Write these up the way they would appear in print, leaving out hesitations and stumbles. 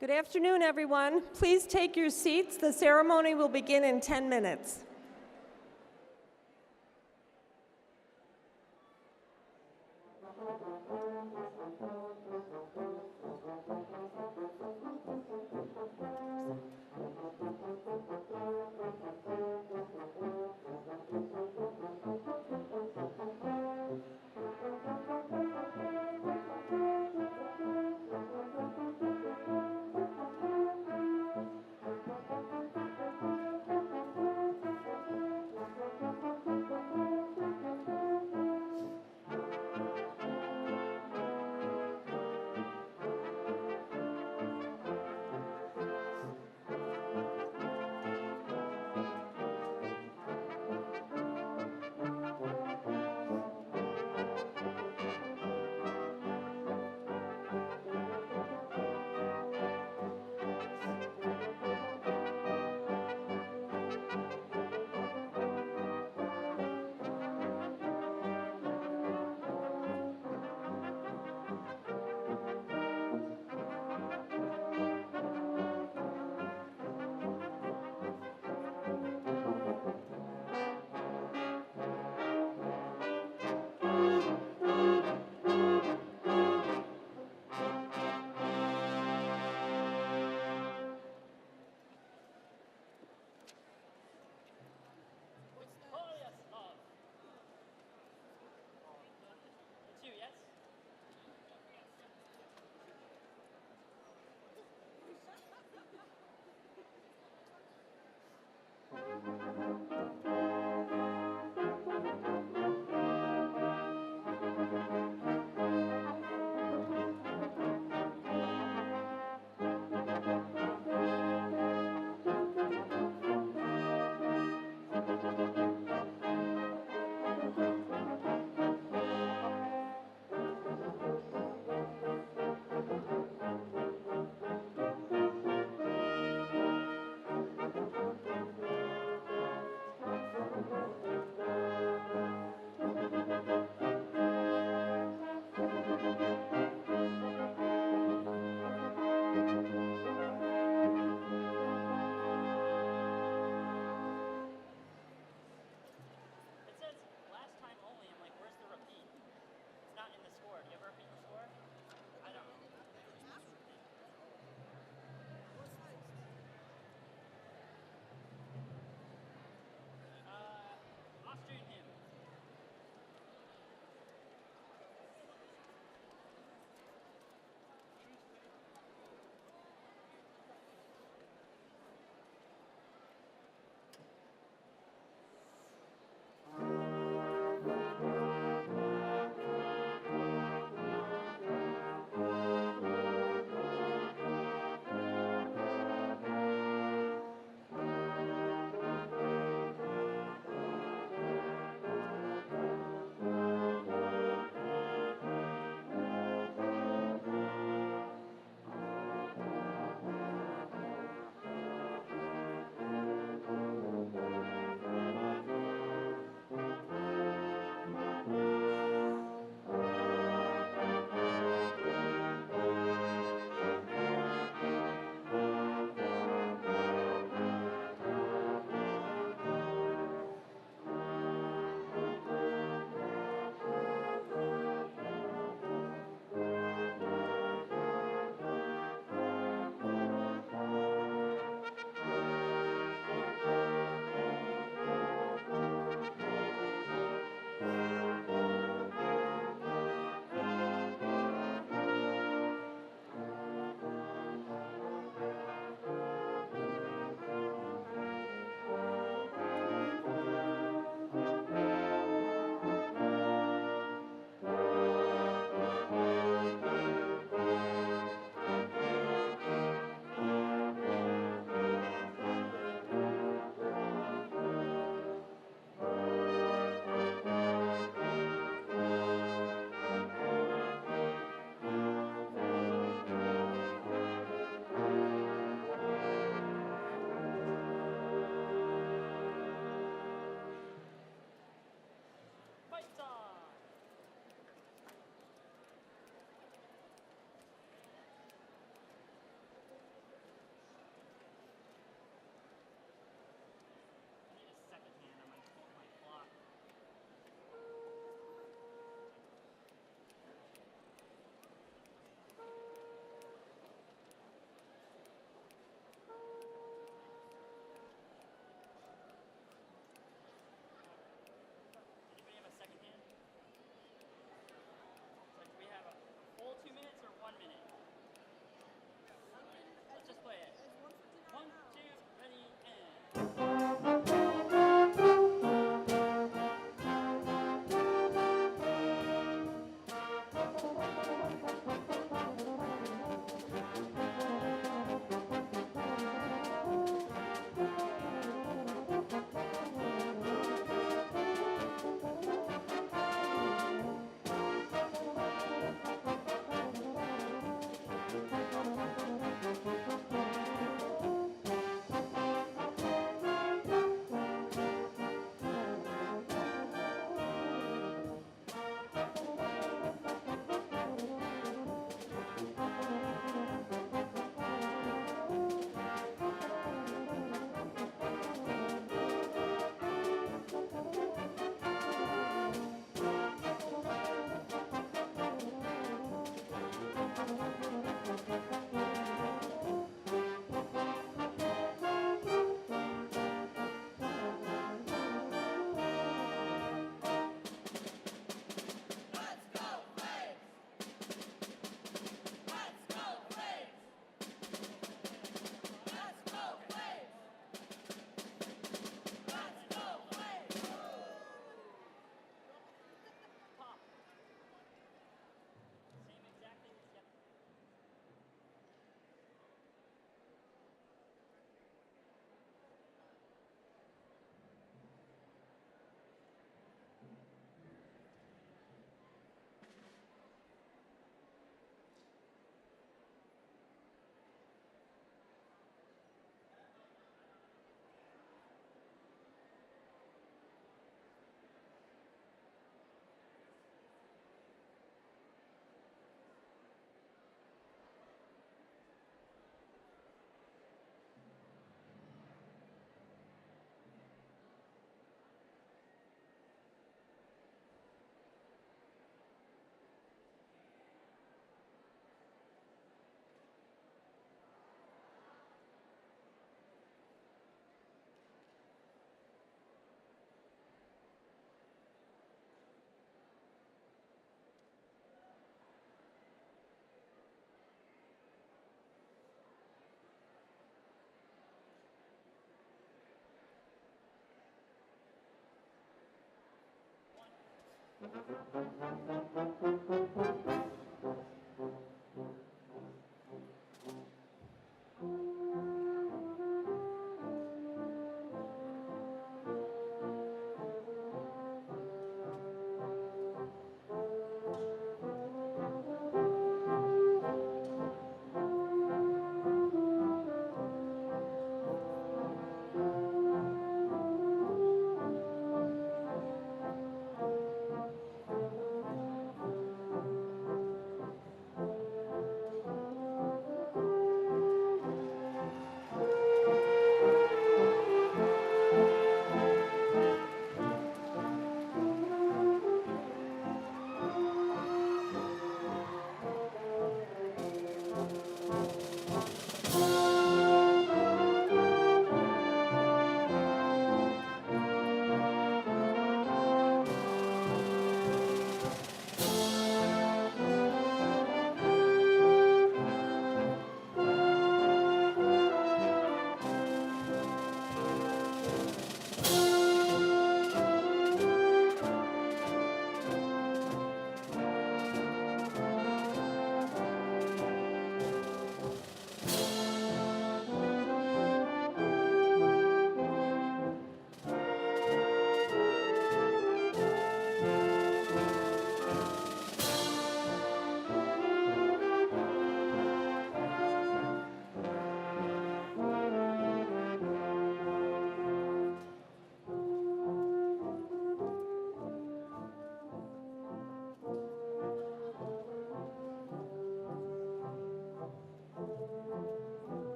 Good afternoon, everyone. Please take your seats. The ceremony will begin in 10 minutes.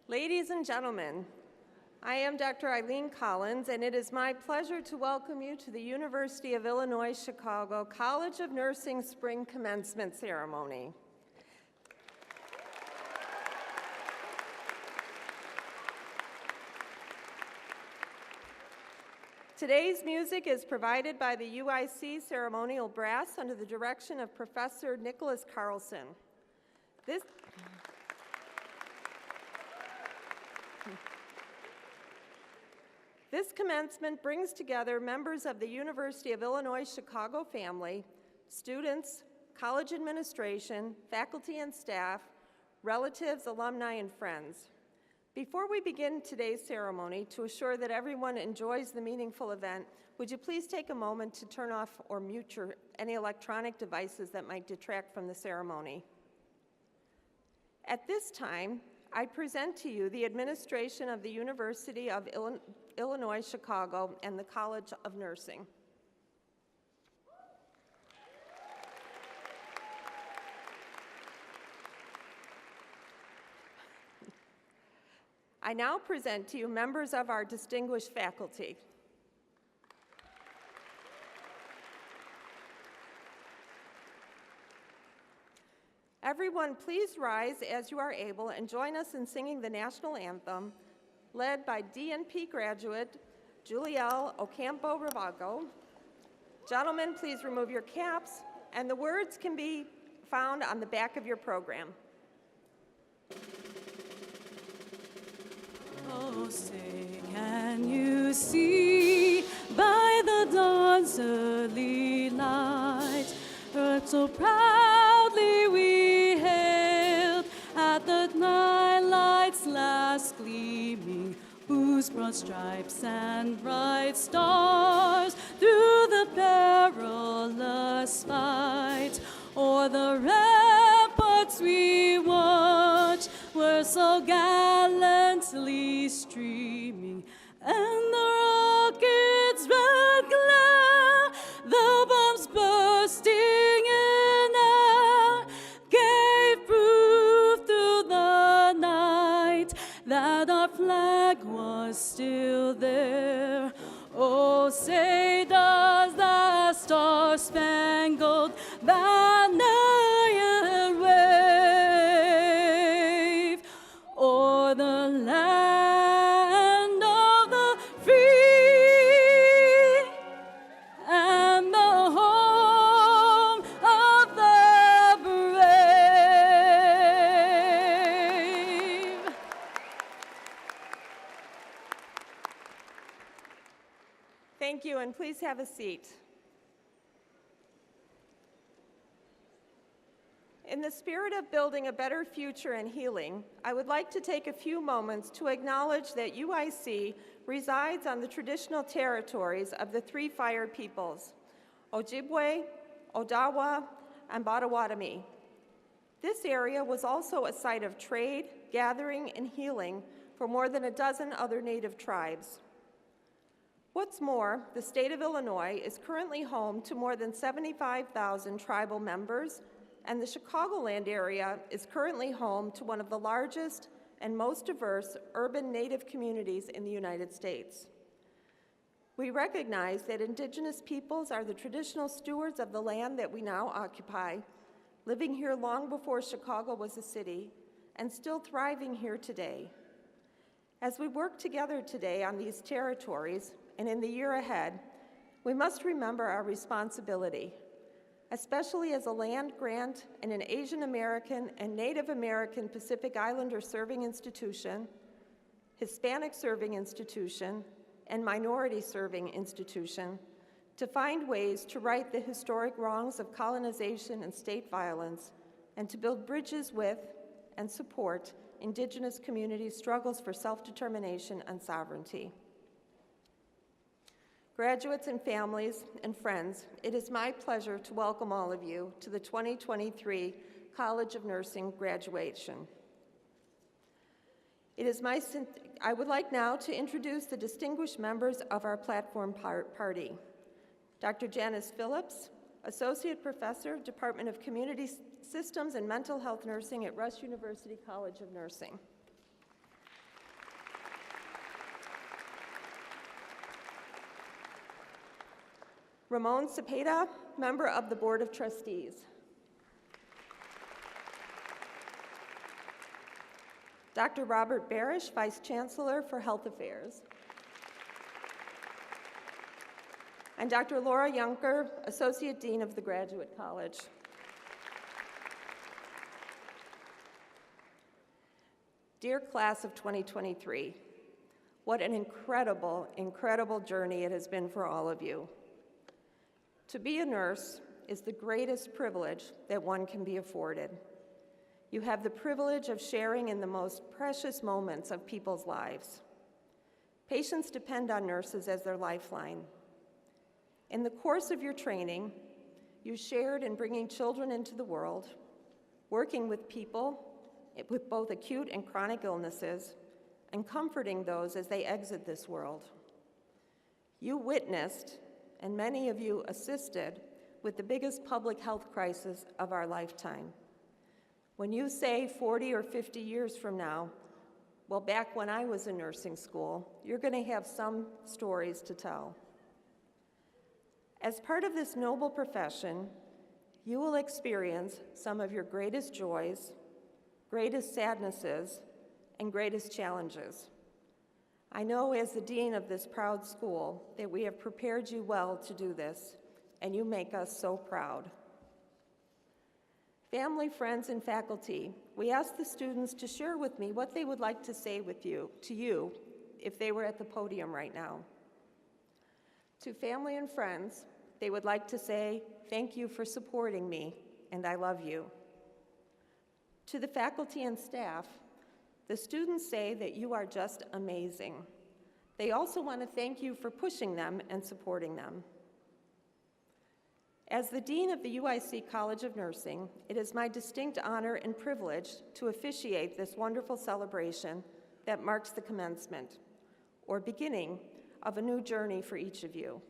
Ladies and gentlemen, I am Dr. Eileen Collins, and it is my pleasure to welcome you to the University of Illinois Chicago College of Nursing Spring Commencement Ceremony. Today's music is provided by the UIC Ceremonial Brass under the direction of Professor Nicholas Carlson. This commencement brings together members of the University of Illinois Chicago family, students, college administration, faculty and staff, relatives, alumni, and friends. Before we begin today's ceremony, to assure that everyone enjoys the meaningful event, would you please take a moment to turn off or mute any electronic devices that might detract from the ceremony. At this time, I present to you the administration of the University of Illinois Chicago and the College of Nursing. I now present to you members of our distinguished faculty. Everyone, please rise as you are able and join us in singing the national anthem, led by DNP graduate Julielle Ocampo Ravago. Gentlemen, please remove your caps, and the words can be found on the back of your program. Oh, say, can you see by the dawn's early light, earth so proudly we hailed at the night-light's last gleaming, whose broad stripes and bright stars through the perilous fight o'er the ramparts we watched were so gallantly streaming, and the rockets' red glare, the bombs bursting in air, gave proof through the night flag was still there. Oh, say does the star-spangled banner yet wave o'er the land of the free and the home of the brave. Thank you, and please have a seat. In the spirit of building a better future and healing, I would like to take a few moments to acknowledge that UIC resides on the traditional territories of the three fire peoples, Ojibwe, Odawa, and Potawatomi. This area was also a site of trade, gathering, and healing for more than a dozen other Native tribes. What's more, the state of Illinois is currently home to more than 75,000 tribal members, and the Chicagoland area is currently home to one of the largest and most diverse urban Native communities in the United States. We recognize that Indigenous peoples are the traditional stewards of the land that we now occupy, living here long before Chicago was a city, and still thriving here today. As we work together today on these territories and in the year ahead, we must remember our responsibility, especially as a land grant and an Asian American and Native American Pacific Islander serving institution, Hispanic serving institution, and minority serving institution, to find ways to right the historic wrongs of colonization and state violence, and to build bridges with and support Indigenous communities' struggles for self-determination and sovereignty. Graduates and families and friends, it is my pleasure to welcome all of you to the 2023 College of Nursing graduation. I would like now to introduce the distinguished members of our platform party. Dr. Janice Phillips, Associate Professor, Department of Community Systems and Mental Health Nursing at Rush University College of Nursing. Ramon Cepeda, member of the Board of Trustees. Dr. Robert Barish, Vice Chancellor for Health Affairs. And Dr. Laura Junker, Associate Dean of the Graduate College. Dear class of 2023, what an incredible, incredible journey it has been for all of you. To be a nurse is the greatest privilege that one can be afforded. You have the privilege of sharing in the most precious moments of people's lives. Patients depend on nurses as their lifeline. In the course of your training, you shared in bringing children into the world, working with people with both acute and chronic illnesses, and comforting those as they exit this world. You witnessed, and many of you assisted, with the biggest public health crisis of our lifetime. When you say 40 or 50 years from now, well, back when I was in nursing school, you're going to have some stories to tell. As part of this noble profession, you will experience some of your greatest joys, greatest sadnesses, and greatest challenges. I know as the dean of this proud school that we have prepared you well to do this, and you make us so proud. Family, friends, and faculty, we ask the students to share with me what they would like to say to you if they were at the podium right now. To family and friends, they would like to say, thank you for supporting me, and I love you. To the faculty and staff, the students say that you are just amazing. They also want to thank you for pushing them and supporting them. As the Dean of the UIC College of Nursing, it is my distinct honor and privilege to officiate this wonderful celebration that marks the commencement, or beginning, of a new journey for each of you.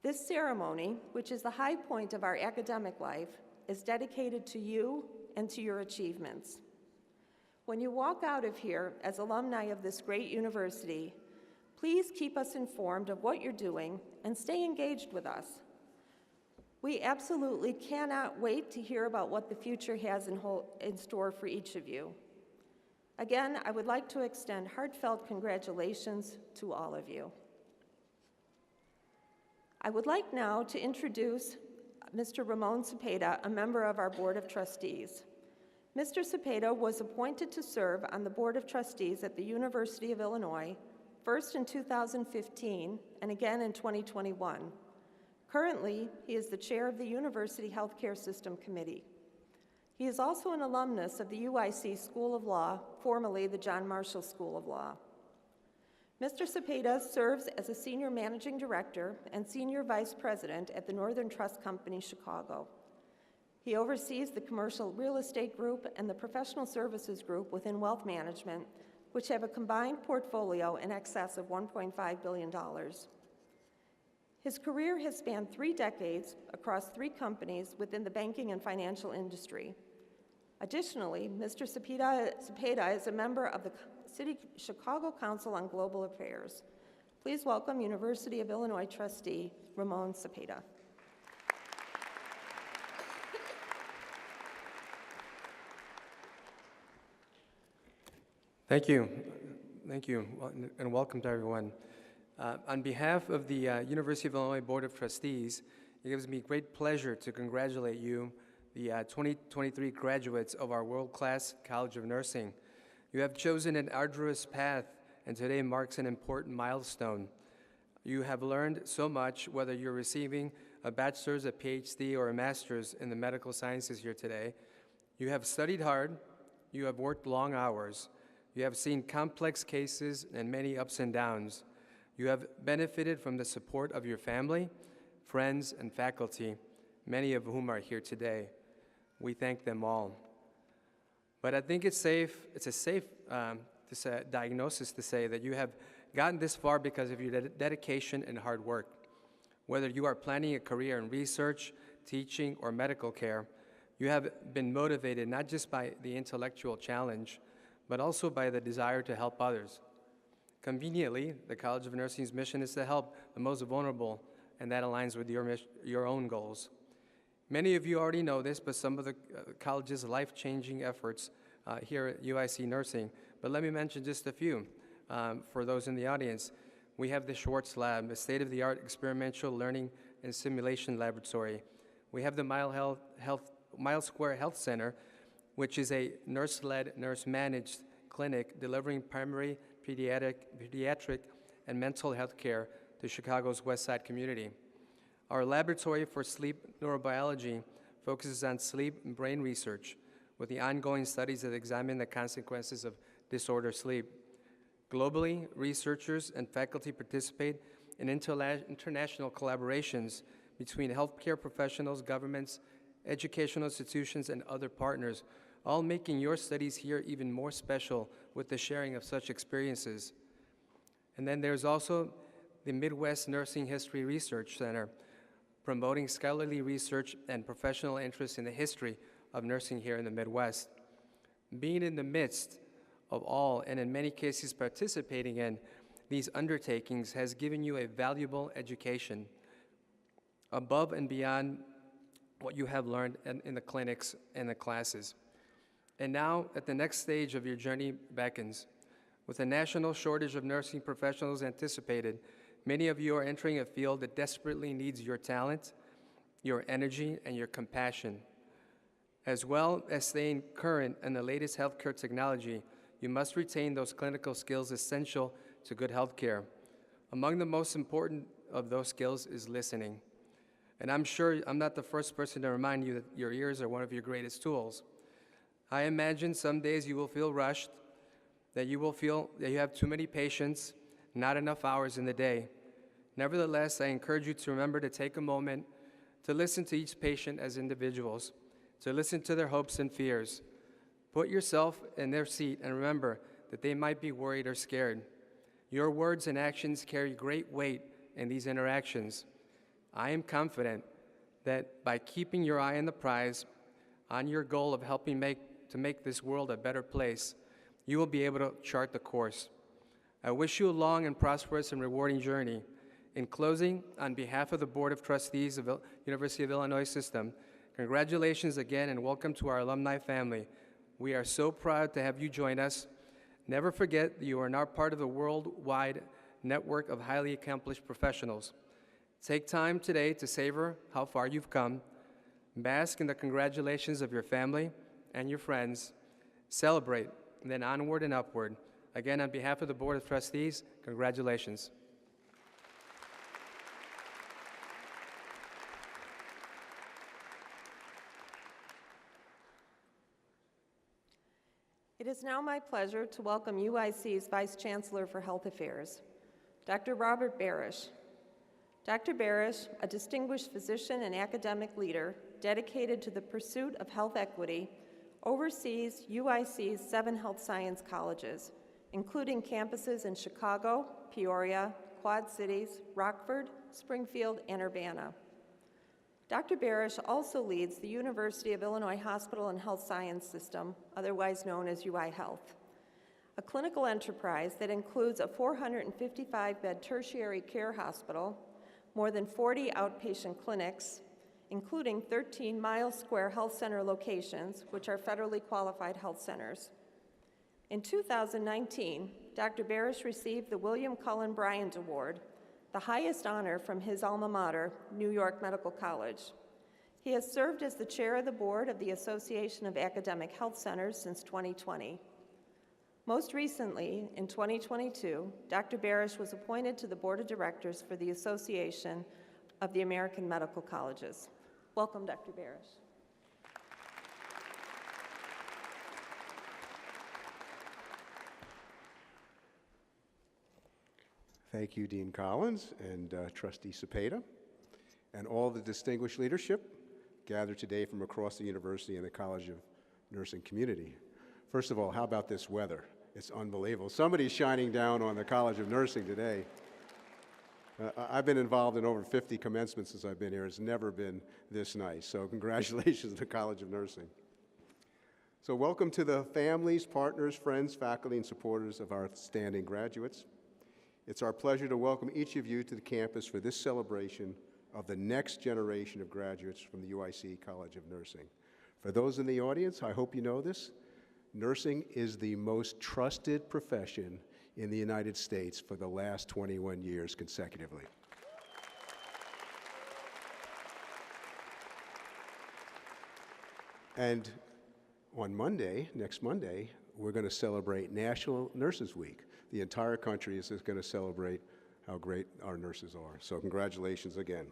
This ceremony, which is the high point of our academic life, is dedicated to you and to your achievements. When you walk out of here as alumni of this great university, please keep us informed of what you're doing and stay engaged with us. We absolutely cannot wait to hear about what the future has in store for each of you. Again, I would like to extend heartfelt congratulations to all of you. I would like now to introduce Mr. Ramon Cepeda, a member of our Board of Trustees. Mr. Cepeda was appointed to serve on the Board of Trustees at the University of Illinois, first in 2015 and again in 2021. Currently, he is the chair of the University Healthcare System Committee. He is also an alumnus of the UIC School of Law, formerly the John Marshall School of Law. Mr. Cepeda serves as a senior managing director and senior vice president at the Northern Trust Company, Chicago. He oversees the commercial real estate group and the professional services group within wealth management, which have a combined portfolio in excess of $1.5 billion. His career has spanned 3 decades across 3 companies within the banking and financial industry. Additionally, Mr. Cepeda is a member of the City Chicago Council on Global Affairs. Please welcome University of Illinois trustee Ramon Cepeda. Thank you, and welcome to everyone. On behalf of the University of Illinois Board of Trustees, it gives me great pleasure to congratulate you, the 2023 graduates of our world-class College of Nursing. You have chosen an arduous path, and today marks an important milestone. You have learned so much, whether you're receiving a bachelor's, a PhD, or a master's in the medical sciences here today. You have studied hard, you have worked long hours, you have seen complex cases and many ups and downs. You have benefited from the support of your family, friends, and faculty, many of whom are here today. We thank them all. But I think it's a safe diagnosis to say that you have gotten this far because of your dedication and hard work. Whether you are planning a career in research, teaching, or medical care, you have been motivated not just by the intellectual challenge, but also by the desire to help others. Conveniently, the College of Nursing's mission is to help the most vulnerable, and that aligns with your own goals. Many of you already know this, but some of the college's life-changing efforts here at UIC Nursing, but let me mention just a few for those in the audience. We have the Schwartz Lab, a state-of-the-art experimental learning and simulation laboratory. We have the Mile Square Health Center, which is a nurse-led, nurse-managed clinic delivering primary, pediatric, and mental health care to Chicago's West Side community. Our laboratory for sleep neurobiology focuses on sleep and brain research with the ongoing studies that examine the consequences of disordered sleep. Globally, researchers and faculty participate in international collaborations between healthcare professionals, governments, educational institutions, and other partners, all making your studies here even more special with the sharing of such experiences. And then there's also the Midwest Nursing History Research Center, promoting scholarly research and professional interest in the history of nursing here in the Midwest. Being in the midst of all, and in many cases participating in, these undertakings has given you a valuable education above and beyond what you have learned in the clinics and the classes. And now, at the next stage of your journey beckons. With a national shortage of nursing professionals anticipated, many of you are entering a field that desperately needs your talent, your energy, and your compassion. As well as staying current in the latest healthcare technology, you must retain those clinical skills essential to good healthcare. Among the most important of those skills is listening. And I'm sure I'm not the first person to remind you that your ears are one of your greatest tools. I imagine some days you will feel rushed, that you will feel that you have too many patients, not enough hours in the day. Nevertheless, I encourage you to remember to take a moment to listen to each patient as individuals, to listen to their hopes and fears. Put yourself in their seat and remember that they might be worried or scared. Your words and actions carry great weight in these interactions. I am confident that by keeping your eye on the prize, on your goal of helping to make this world a better place, you will be able to chart the course. I wish you a long and prosperous and rewarding journey. In closing, on behalf of the Board of Trustees of University of Illinois System, congratulations again and welcome to our alumni family. We are so proud to have you join us. Never forget that you are now part of the worldwide network of highly accomplished professionals. Take time today to savor how far you've come. Bask in the congratulations of your family and your friends. Celebrate, and then onward and upward. Again, on behalf of the Board of Trustees, congratulations. It is now my pleasure to welcome UIC's Vice Chancellor for Health Affairs, Dr. Robert Barish. Dr. Barish, a distinguished physician and academic leader dedicated to the pursuit of health equity, oversees UIC's 7 health science colleges, including campuses in Chicago, Peoria, Quad Cities, Rockford, Springfield, and Urbana. Dr. Barish also leads the University of Illinois Hospital and Health Science System, otherwise known as UI Health, a clinical enterprise that includes a 455-bed tertiary care hospital, more than 40 outpatient clinics, including 13 mile-square health center locations, which are federally qualified health centers. In 2019, Dr. Barish received the William Cullen Bryant Award, the highest honor from his alma mater, New York Medical College. He has served as the chair of the board of the Association of Academic Health Centers since 2020. Most recently, in 2022, Dr. Barish was appointed to the board of directors for the Association of the American Medical Colleges. Welcome, Dr. Barish. Thank you, Dean Collins and Trustee Cepeda, and all the distinguished leadership gathered today from across the university and the College of Nursing community. First of all, how about this weather? It's unbelievable. Somebody's shining down on the College of Nursing today. I've been involved in over 50 commencements since I've been here. It's never been this nice, so congratulations to the College of Nursing. So welcome to the families, partners, friends, faculty, and supporters of our outstanding graduates. It's our pleasure to welcome each of you to the campus for this celebration of the next generation of graduates from the UIC College of Nursing. For those in the audience, I hope you know this, nursing is the most trusted profession in the United States for the last 21 years consecutively. And on Monday, next Monday, we're going to celebrate National Nurses Week. The entire country is going to celebrate how great our nurses are. So congratulations again.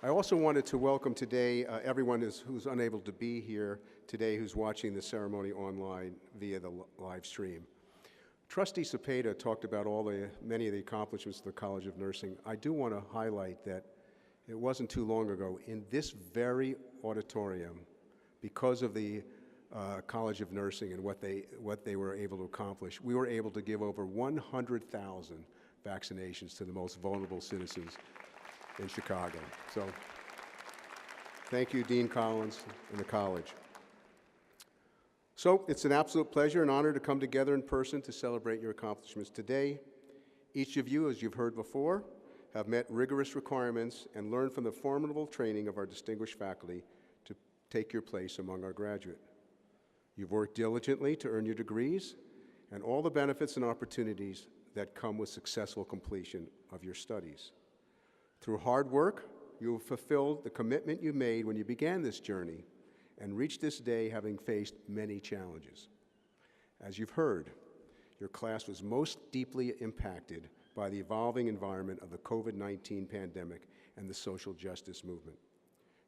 I also wanted to welcome today everyone who's unable to be here today, who's watching the ceremony online via the live stream. Trustee Cepeda talked about many of the accomplishments of the College of Nursing. I do want to highlight that it wasn't too long ago in this very auditorium, because of the College of Nursing and what they were able to accomplish, we were able to give over 100,000 vaccinations to the most vulnerable citizens in Chicago. So thank you, Dean Collins and the college. So it's an absolute pleasure and honor to come together in person to celebrate your accomplishments today. Each of you, as you've heard before, have met rigorous requirements and learned from the formidable training of our distinguished faculty to take your place among our graduate. You've worked diligently to earn your degrees and all the benefits and opportunities that come with successful completion of your studies. Through hard work, you have fulfilled the commitment you made when you began this journey and reached this day having faced many challenges. As you've heard, your class was most deeply impacted by the evolving environment of the COVID-19 pandemic and the social justice movement.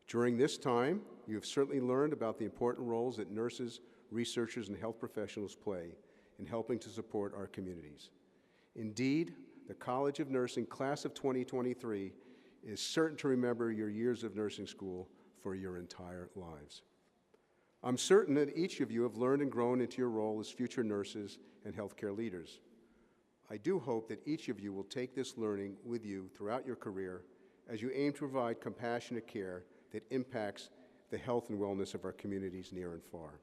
During this time, you have certainly learned about the important roles that nurses, researchers, and health professionals play in helping to support our communities. Indeed, the College of Nursing Class of 2023 is certain to remember your years of nursing school for your entire lives. I'm certain that each of you have learned and grown into your role as future nurses and healthcare leaders. I do hope that each of you will take this learning with you throughout your career as you aim to provide compassionate care that impacts the health and wellness of our communities near and far.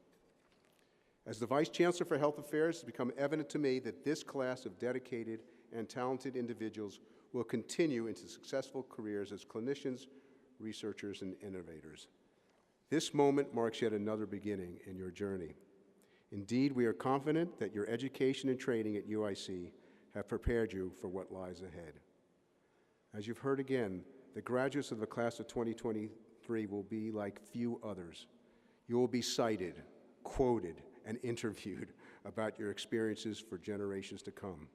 As the Vice Chancellor for Health Affairs, it's become evident to me that this class of dedicated and talented individuals will continue into successful careers as clinicians, researchers, and innovators. This moment marks yet another beginning in your journey. Indeed, we are confident that your education and training at UIC have prepared you for what lies ahead. As you've heard again, the graduates of the class of 2023 will be like few others. You will be cited, quoted, and interviewed about your experiences for generations to come.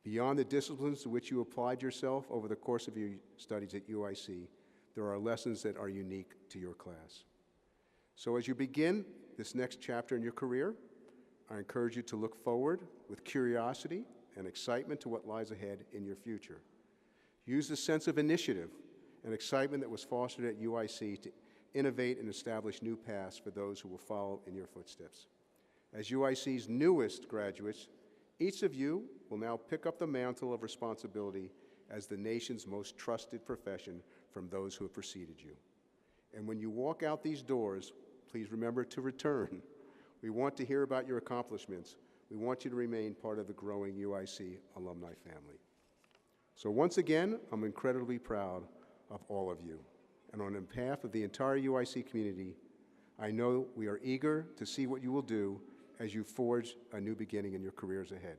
Beyond the disciplines to which you applied yourself over the course of your studies at UIC, there are lessons that are unique to your class. So as you begin this next chapter in your career, I encourage you to look forward with curiosity and excitement to what lies ahead in your future. Use the sense of initiative and excitement that was fostered at UIC to innovate and establish new paths for those who will follow in your footsteps. As UIC's newest graduates, each of you will now pick up the mantle of responsibility as the nation's most trusted profession from those who have preceded you. And when you walk out these doors, please remember to return. We want to hear about your accomplishments. We want you to remain part of the growing UIC alumni family. So once again, I'm incredibly proud of all of you. And on behalf of the entire UIC community, I know we are eager to see what you will do as you forge a new beginning in your careers ahead.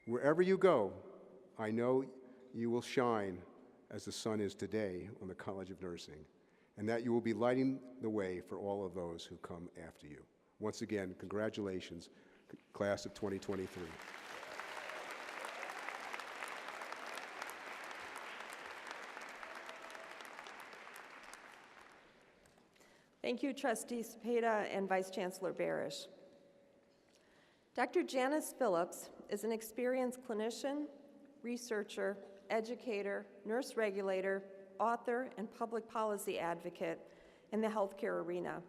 Wherever you go, I know you will shine as the sun is today on the College of Nursing, and that you will be lighting the way for all of those who come after you. Once again, congratulations, class of 2023. Thank you, Trustee Cepeda and Vice Chancellor Barish. Dr. Janice Phillips is an experienced clinician, researcher, educator, nurse regulator, author, and public policy advocate in the healthcare arena.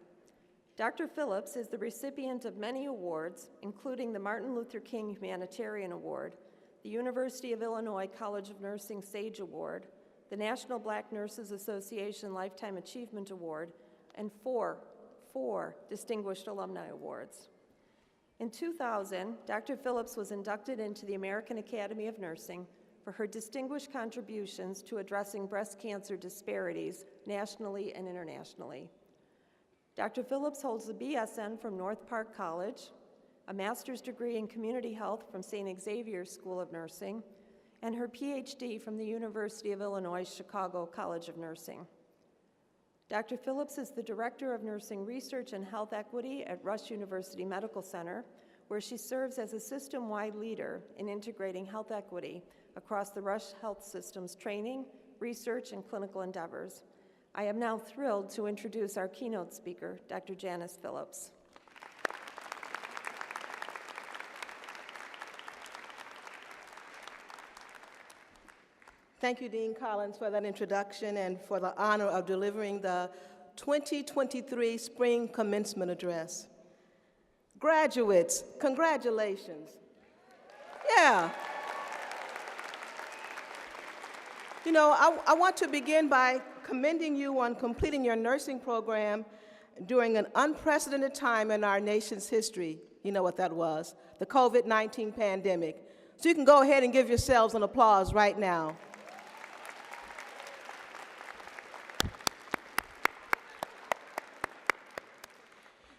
Dr. Phillips is the recipient of many awards, including the Martin Luther King Humanitarian Award, the University of Illinois College of Nursing SAGE Award, the National Black Nurses Association Lifetime Achievement Award, and four Distinguished Alumni Awards. In 2000, Dr. Phillips was inducted into the American Academy of Nursing for her distinguished contributions to addressing breast cancer disparities nationally and internationally. Dr. Phillips holds a BSN from North Park College, a master's degree in community health from St. Xavier's School of Nursing, and her PhD from the University of Illinois Chicago College of Nursing. Dr. Phillips is the Director of Nursing Research and Health Equity at Rush University Medical Center, where she serves as a system-wide leader in integrating health equity across the Rush Health System's training, research, and clinical endeavors. I am now thrilled to introduce our keynote speaker, Dr. Janice Phillips. Thank you, Dean Collins, for that introduction and for the honor of delivering the 2023 Spring Commencement Address. Graduates, congratulations. Yeah. You know, I want to begin by commending you on completing your nursing program during an unprecedented time in our nation's history. You know what that was, the COVID-19 pandemic. So you can go ahead and give yourselves an applause right now.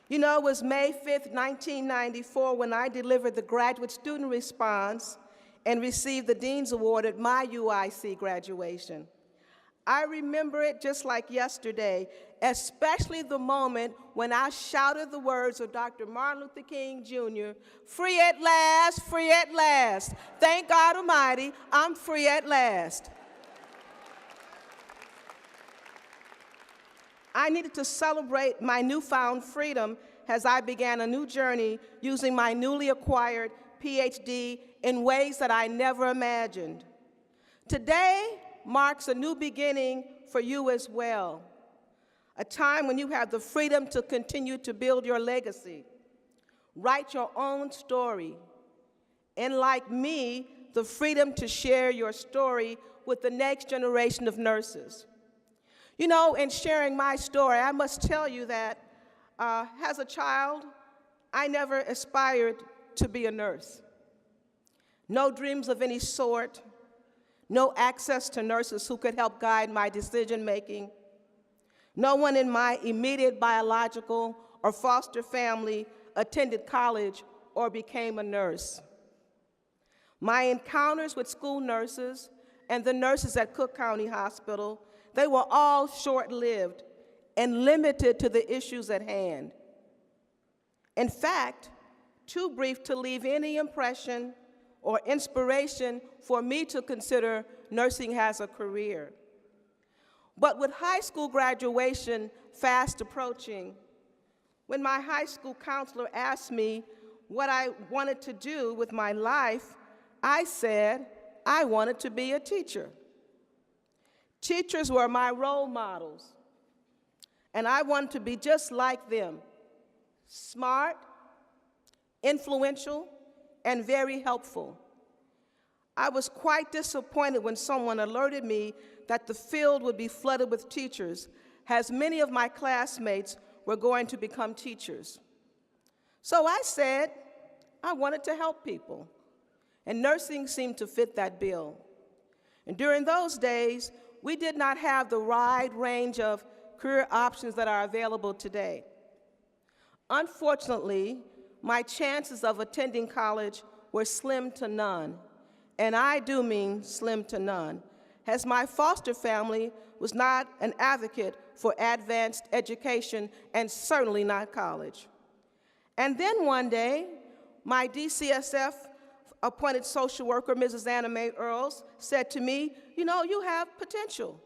You know, it was May 5th, 1994, when I delivered the graduate student response and received the Dean's Award at my UIC graduation. I remember it just like yesterday, especially the moment when I shouted the words of Dr. Martin Luther King, Jr., "Free at last, free at last. Thank God Almighty, I'm free at last." I needed to celebrate my newfound freedom as I began a new journey using my newly acquired PhD in ways that I never imagined. Today marks a new beginning for you as well, a time when you have the freedom to continue to build your legacy, write your own story, and like me, the freedom to share your story with the next generation of nurses. You know, in sharing my story, I must tell you that as a child, I never aspired to be a nurse. No dreams of any sort, no access to nurses who could help guide my decision-making. No one in my immediate biological or foster family attended college or became a nurse. My encounters with school nurses and the nurses at Cook County Hospital, they were all short-lived and limited to the issues at hand. In fact, too brief to leave any impression or inspiration for me to consider nursing as a career. But with high school graduation fast approaching, when my high school counselor asked me what I wanted to do with my life, I said I wanted to be a teacher. Teachers were my role models, and I wanted to be just like them, smart, influential, and very helpful. I was quite disappointed when someone alerted me that the field would be flooded with teachers, as many of my classmates were going to become teachers. So I said I wanted to help people, and nursing seemed to fit that bill. And during those days, we did not have the wide range of career options that are available today. Unfortunately, my chances of attending college were slim to none, and I do mean slim to none, as my foster family was not an advocate for advanced education and certainly not college. And then one day, my DCSF appointed social worker, Mrs. Anna Mae Earls, said to me, you know, you have potential.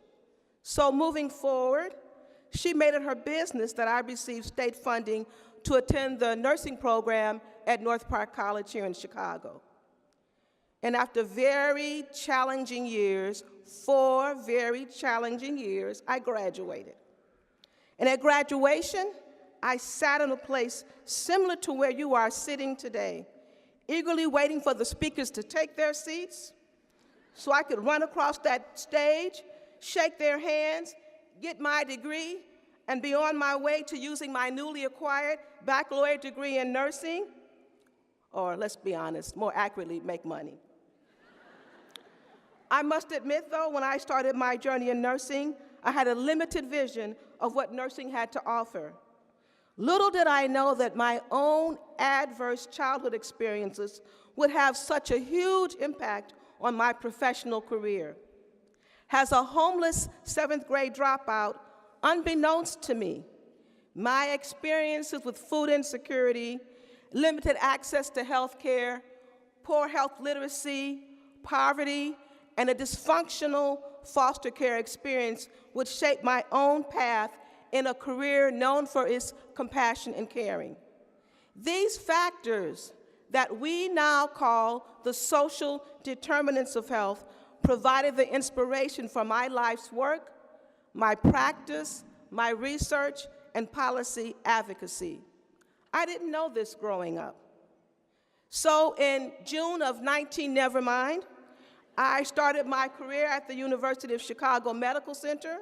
So moving forward, she made it her business that I received state funding to attend the nursing program at North Park College here in Chicago. And after very challenging years, 4 very challenging years, I graduated. And at graduation, I sat in a place similar to where you are sitting today, eagerly waiting for the speakers to take their seats so I could run across that stage, shake their hands, get my degree, and be on my way to using my newly acquired baccalaureate degree in nursing, or let's be honest, more accurately, make money. I must admit, though, when I started my journey in nursing, I had a limited vision of what nursing had to offer. Little did I know that my own adverse childhood experiences would have such a huge impact on my professional career. As a homeless 7th grade dropout, unbeknownst to me, my experiences with food insecurity, limited access to health care, poor health literacy, poverty, and a dysfunctional foster care experience would shape my own path in a career known for its compassion and caring. These factors that we now call the social determinants of health provided the inspiration for my life's work, my practice, my research, and policy advocacy. I didn't know this growing up. So in June of 19 I started my career at the University of Chicago Medical Center.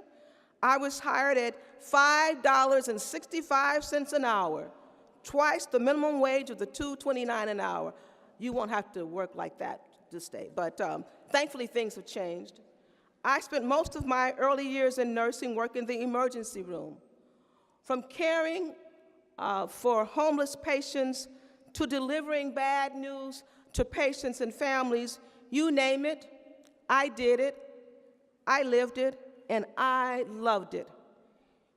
I was hired at $5.65 an hour, twice the minimum wage of the $2.29 an hour. You won't have to work like that this day, but thankfully things have changed. I spent most of my early years in nursing working in the emergency room, from caring for homeless patients to delivering bad news to patients and families. You name it, I did it, I lived it, and I loved it.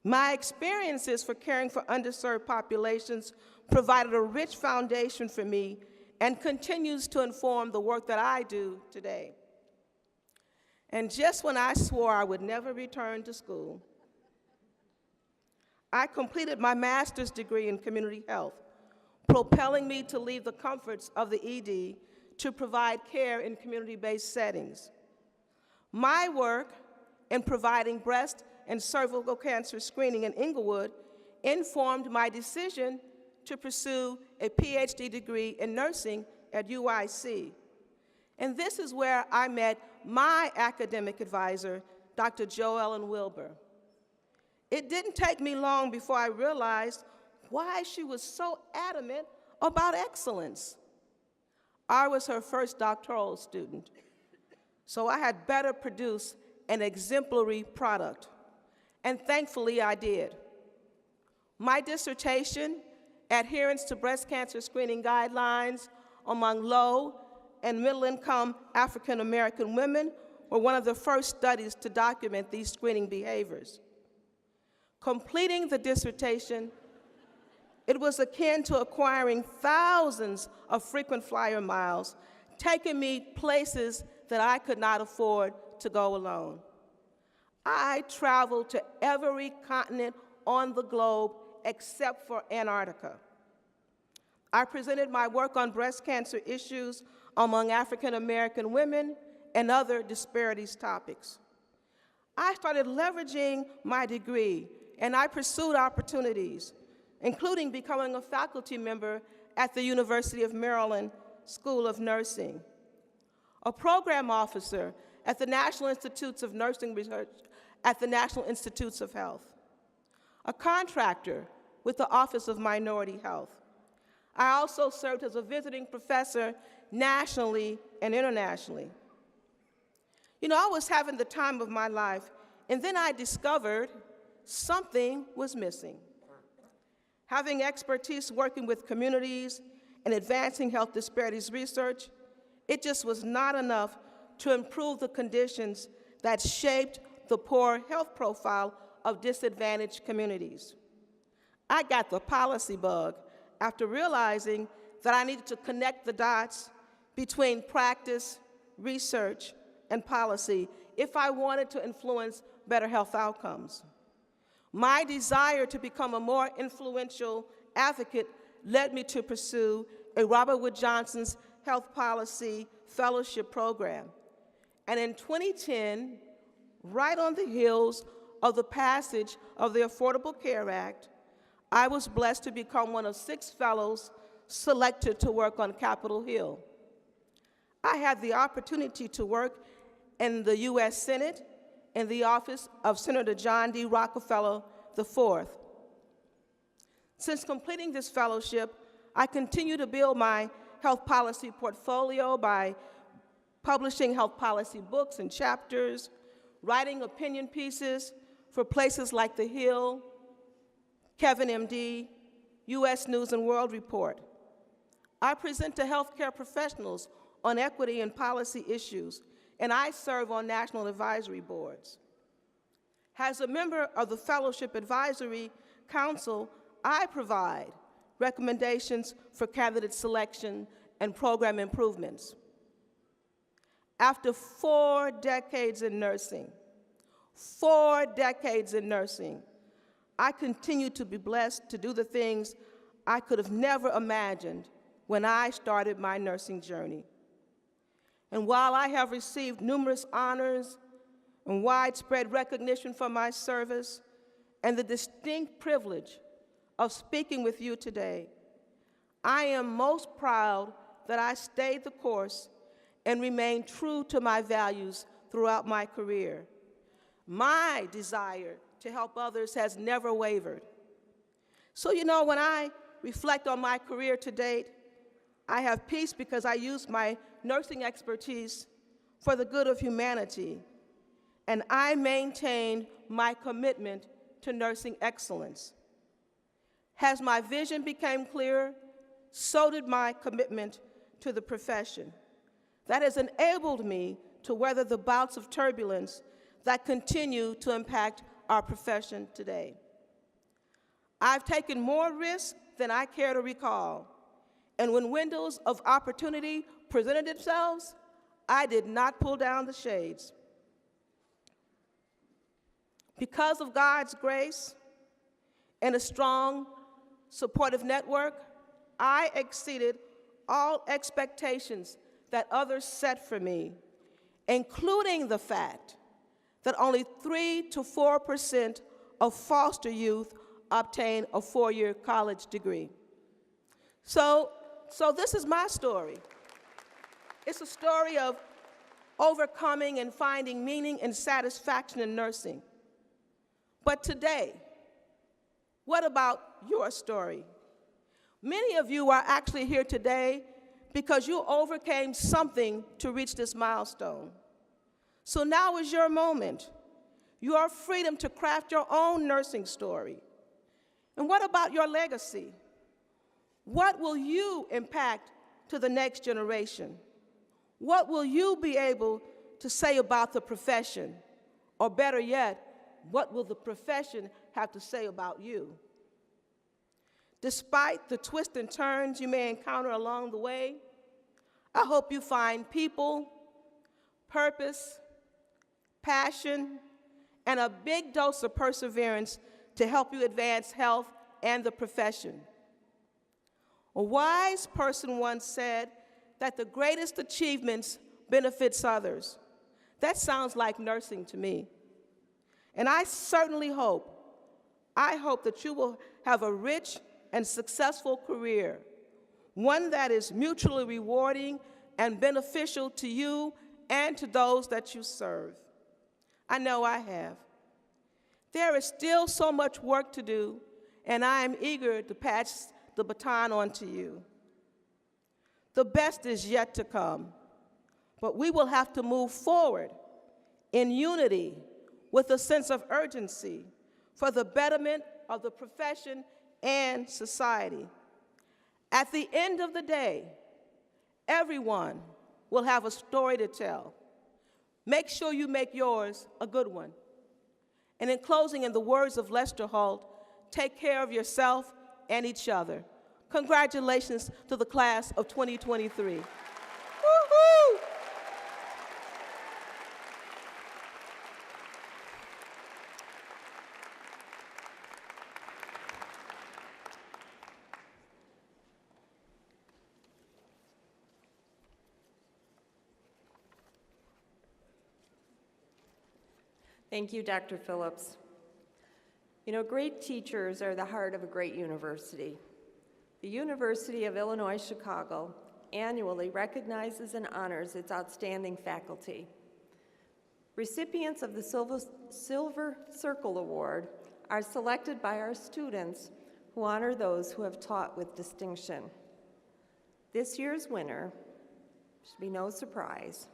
My experiences for caring for underserved populations provided a rich foundation for me and continues to inform the work that I do today. And just when I swore I would never return to school, I completed my master's degree in community health, propelling me to leave the comforts of the ED to provide care in community-based settings. My work in providing breast and cervical cancer screening in Inglewood informed my decision to pursue a PhD degree in nursing at UIC. And this is where I met my academic advisor, Dr. Jo Ellen Wilbur. It didn't take me long before I realized why she was so adamant about excellence. I was her first doctoral student, so I had better produce an exemplary product, and thankfully I did. My dissertation, Adherence to Breast Cancer Screening Guidelines among Low and Middle-Income African American Women, were one of the first studies to document these screening behaviors. Completing the dissertation, it was akin to acquiring thousands of frequent flyer miles, taking me places that I could not afford to go alone. I traveled to every continent on the globe except for Antarctica. I presented my work on breast cancer issues among African American women and other disparities topics. I started leveraging my degree, and I pursued opportunities, including becoming a faculty member at the University of Maryland School of Nursing, a program officer at the National Institutes of Nursing Research at the National Institutes of Health, a contractor with the Office of Minority Health. I also served as a visiting professor nationally and internationally. You know, I was having the time of my life, and then I discovered something was missing. Having expertise working with communities and advancing health disparities research, it just was not enough to improve the conditions that shaped the poor health profile of disadvantaged communities. I got the policy bug after realizing that I needed to connect the dots between practice, research, and policy if I wanted to influence better health outcomes. My desire to become a more influential advocate led me to pursue a Robert Wood Johnson's Health Policy Fellowship Program. And in 2010, right on the heels of the passage of the Affordable Care Act, I was blessed to become one of 6 fellows selected to work on Capitol Hill. I had the opportunity to work in the U.S. Senate in the office of Senator John D. Rockefeller IV. Since completing this fellowship, I continue to build my health policy portfolio by publishing health policy books and chapters, writing opinion pieces for places like The Hill, Kevin MD, U.S. News and World Report. I present to healthcare professionals on equity and policy issues, and I serve on national advisory boards. As a member of the Fellowship Advisory Council, I provide recommendations for candidate selection and program improvements. After 4 decades in nursing, 4 decades in nursing, I continue to be blessed to do the things I could have never imagined when I started my nursing journey. And while I have received numerous honors and widespread recognition for my service and the distinct privilege of speaking with you today, I am most proud that I stayed the course and remained true to my values throughout my career. My desire to help others has never wavered. So, you know, when I reflect on my career to date, I have peace because I used my nursing expertise for the good of humanity, and I maintained my commitment to nursing excellence. As my vision became clearer, so did my commitment to the profession. That has enabled me to weather the bouts of turbulence that continue to impact our profession today. I've taken more risks than I care to recall, and when windows of opportunity presented themselves, I did not pull down the shades. Because of God's grace and a strong, supportive network, I exceeded all expectations that others set for me, including the fact that only 3 to 4% of foster youth obtain a 4-year college degree. So this is my story. It's a story of overcoming and finding meaning and satisfaction in nursing. But today, What about your story? Many of you are actually here today because you overcame something to reach this milestone. So now is your moment. Your freedom to craft your own nursing story. And what about your legacy? What will you impact to the next generation? What will you be able to say about the profession? Or better yet, what will the profession have to say about you? Despite the twists and turns you may encounter along the way, I hope you find people, purpose, passion, and a big dose of perseverance to help you advance health and the profession. A wise person once said that the greatest achievements benefits others. That sounds like nursing to me. And I certainly hope that you will have a rich and successful career, one that is mutually rewarding and beneficial to you and to those that you serve. I know I have. There is still so much work to do, and I am eager to pass the baton on to you. The best is yet to come, but we will have to move forward in unity with a sense of urgency for the betterment of the profession and society. At the end of the day, everyone will have a story to tell. Make sure you make yours a good one. And in closing, in the words of Lester Holt, take care of yourself and each other. Congratulations to the class of 2023. Woo-hoo! Thank you, Dr. Phillips. You know, great teachers are the heart of a great university. The University of Illinois Chicago annually recognizes and honors its outstanding faculty. Recipients of the Silver Circle Award are selected by our students who honor those who have taught with distinction. This year's winner, should be no surprise,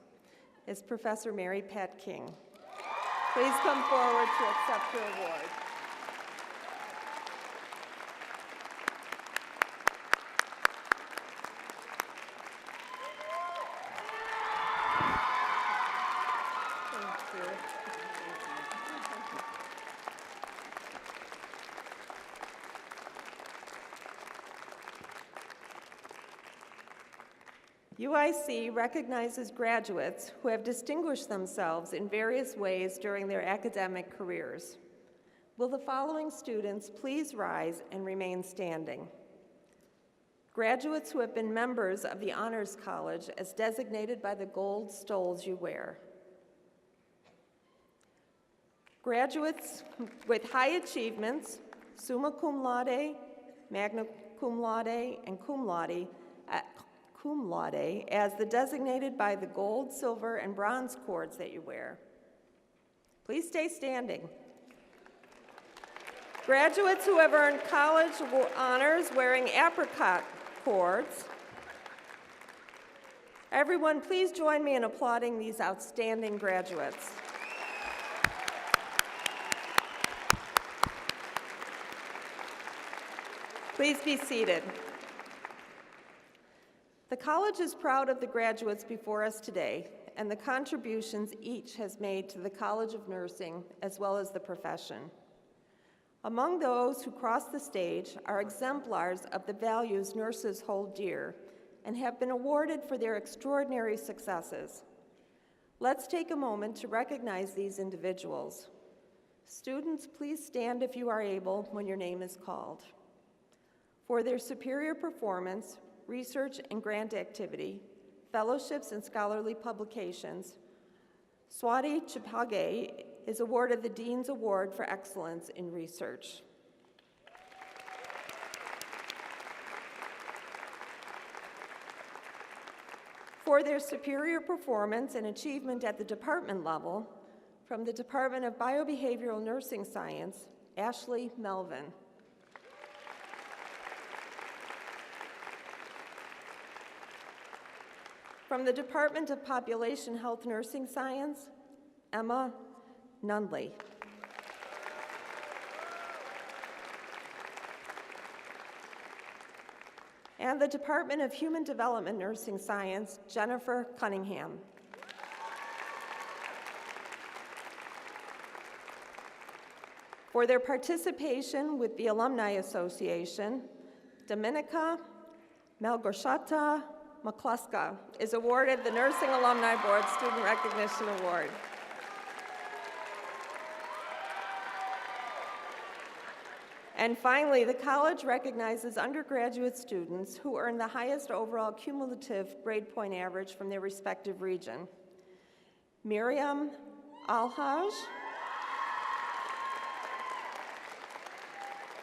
is Professor Mary Pat King. Please come forward to accept your award. UIC recognizes graduates who have distinguished themselves in various ways during their academic careers. Will the following students please rise and remain standing? Graduates who have been members of the Honors College as designated by the gold stoles you wear. Graduates with high achievements, summa cum laude, magna cum laude, and cum laude, as the designated by the gold, silver, and bronze cords that you wear. Please stay standing. Graduates who have earned college honors wearing apricot cords. Everyone, please join me in applauding these outstanding graduates. Please be seated. The college is proud of the graduates before us today and the contributions each has made to the College of Nursing as well as the profession. Among those who cross the stage are exemplars of the values nurses hold dear and have been awarded for their extraordinary successes. Let's take a moment to recognize these individuals. Students, please stand if you are able when your name is called. For their superior performance, research and grant activity, fellowships and scholarly publications, Swati Chipage is awarded the Dean's Award for Excellence in Research. For their superior performance and achievement at the department level, from the Department of Biobehavioral Nursing Science, Ashley Melvin. From the Department of Population Health Nursing Science, Emma Nunley. And the Department of Human Development Nursing Science, Jennifer Cunningham. For their participation with the Alumni Association, Dominika Malgorzata McCluska is awarded the Nursing Alumni Board Student Recognition Award. And finally, the college recognizes undergraduate students who earn the highest overall cumulative grade point average from their respective region. Miriam Alhaj,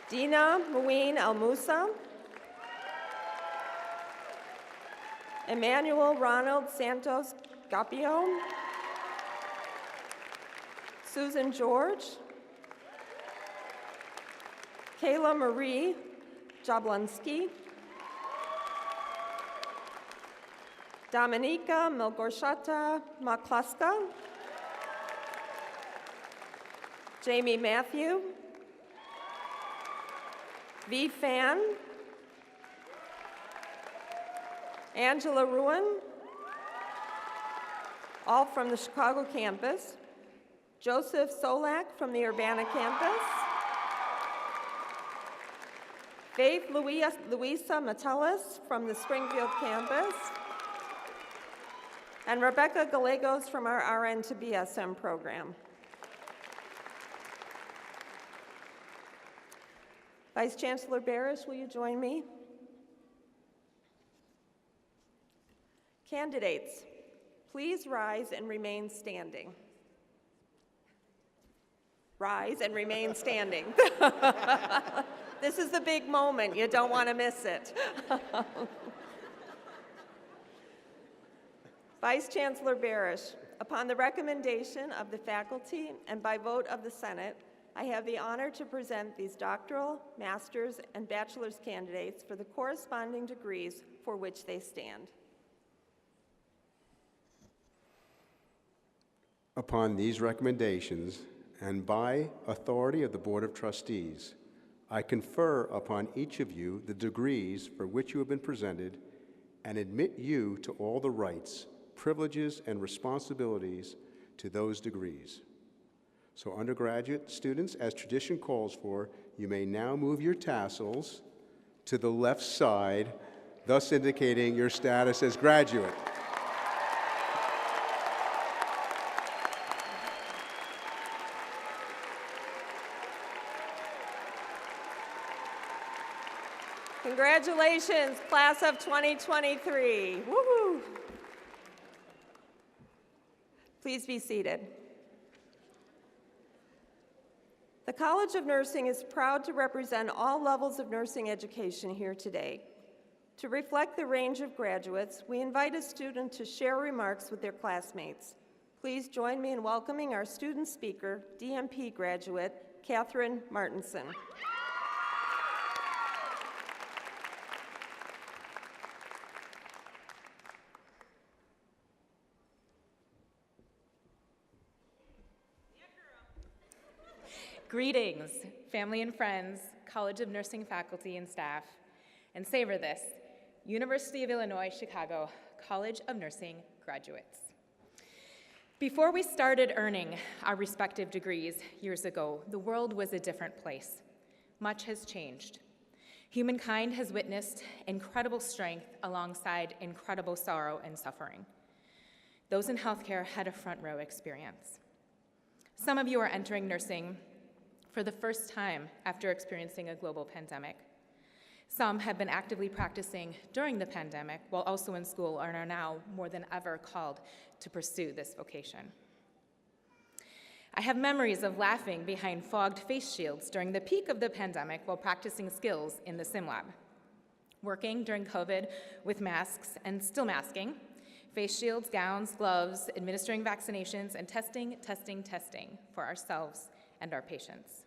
Dina Mouin Al Musa, Emmanuel Ronald Santos Gapio, Susan George, Kayla Marie Jablonski, Dominika Malgorzata McCluska, Jamie Matthew, V. Fan, Angela Ruin, all from the Chicago campus, Joseph Solak from the Urbana campus, Faith Louisa Metellus from the Springfield campus, and Rebecca Gallegos from our RN to BSM program. Vice Chancellor Barish, will you join me? Candidates, please rise and remain standing. Rise and remain standing. This is the big moment. You don't want to miss it. Vice Chancellor Barish, upon the recommendation of the faculty and by vote of the Senate, I have the honor to present these doctoral, master's, and bachelor's candidates for the corresponding degrees for which they stand. Upon these recommendations, and by authority of the Board of Trustees, I confer upon each of you the degrees for which you have been presented and admit you to all the rights, privileges, and responsibilities to those degrees. So undergraduate students, as tradition calls for, you may now move your tassels to the left side, thus indicating your status as graduate. Congratulations, class of 2023. Woohoo! Please be seated. The College of Nursing is proud to represent all levels of nursing education here today. To reflect the range of graduates, we invite a student to share remarks with their classmates. Please join me in welcoming our student speaker, DMP graduate, Catherine Martinson. Greetings, family and friends, College of Nursing faculty and staff, and savor this, University of Illinois, Chicago, College of Nursing graduates. Before we started earning our respective degrees years ago, the world was a different place. Much has changed. Humankind has witnessed incredible strength alongside incredible sorrow and suffering. Those in healthcare had a front row experience. Some of you are entering nursing for the first time after experiencing a global pandemic. Some have been actively practicing during the pandemic while also in school and are now more than ever called to pursue this vocation. I have memories of laughing behind fogged face shields during the peak of the pandemic while practicing skills in the sim lab. Working during COVID with masks and still masking, face shields, gowns, gloves, administering vaccinations, and testing for ourselves and our patients.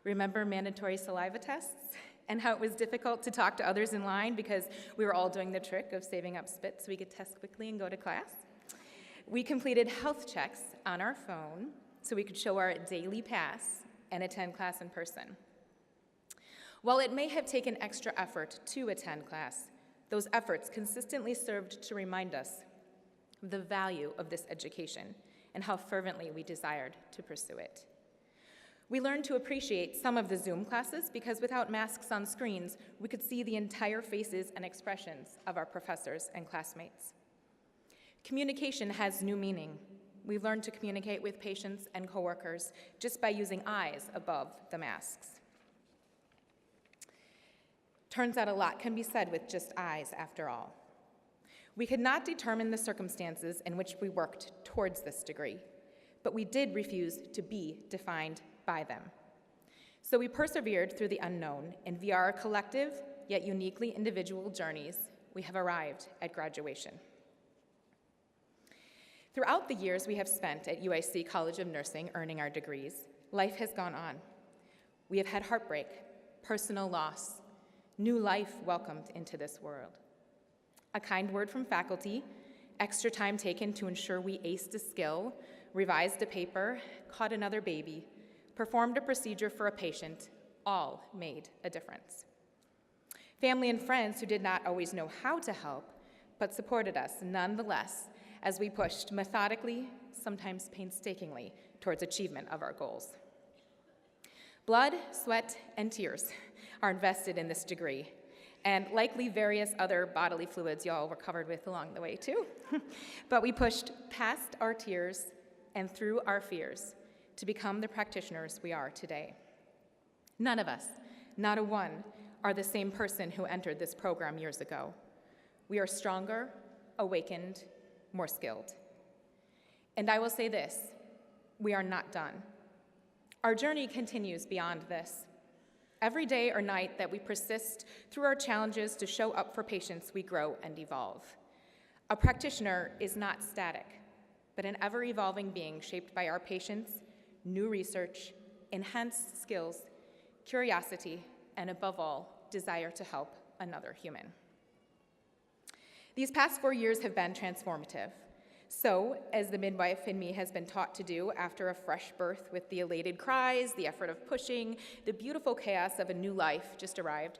Remember mandatory saliva tests and how it was difficult to talk to others in line because we were all doing the trick of saving up spit so we could test quickly and go to class. We completed health checks on our phone so we could show our daily pass and attend class in person. While it may have taken extra effort to attend class, those efforts consistently served to remind us of the value of this education and how fervently we desired to pursue it. We learned to appreciate some of the Zoom classes because without masks on screens, we could see the entire faces and expressions of our professors and classmates. Communication has new meaning. We've learned to communicate with patients and coworkers just by using eyes above the masks. Turns out a lot can be said with just eyes, after all. We could not determine the circumstances in which we worked towards this degree, but we did refuse to be defined by them. So we persevered through the unknown, and via our collective, yet uniquely individual journeys, we have arrived at graduation. Throughout the years we have spent at UIC College of Nursing earning our degrees, life has gone on. We have had heartbreak, personal loss, new life welcomed into this world. A kind word from faculty, extra time taken to ensure we aced a skill, revised a paper, caught another baby, performed a procedure for a patient, all made a difference. Family and friends who did not always know how to help, but supported us nonetheless as we pushed methodically, sometimes painstakingly, towards achievement of our goals. Blood, sweat, and tears are invested in this degree, and likely various other bodily fluids y'all were covered with along the way too. But we pushed past our tears and through our fears to become the practitioners we are today. None of us, not a one, are the same person who entered this program years ago. We are stronger, awakened, more skilled. And I will say this, we are not done. Our journey continues beyond this. Every day or night that we persist through our challenges to show up for patients, we grow and evolve. A practitioner is not static, but an ever-evolving being shaped by our patients, new research, enhanced skills, curiosity, and above all, desire to help another human. These past 4 years have been transformative. So, as the midwife in me has been taught to do after a fresh birth with the elated cries, the effort of pushing, the beautiful chaos of a new life just arrived,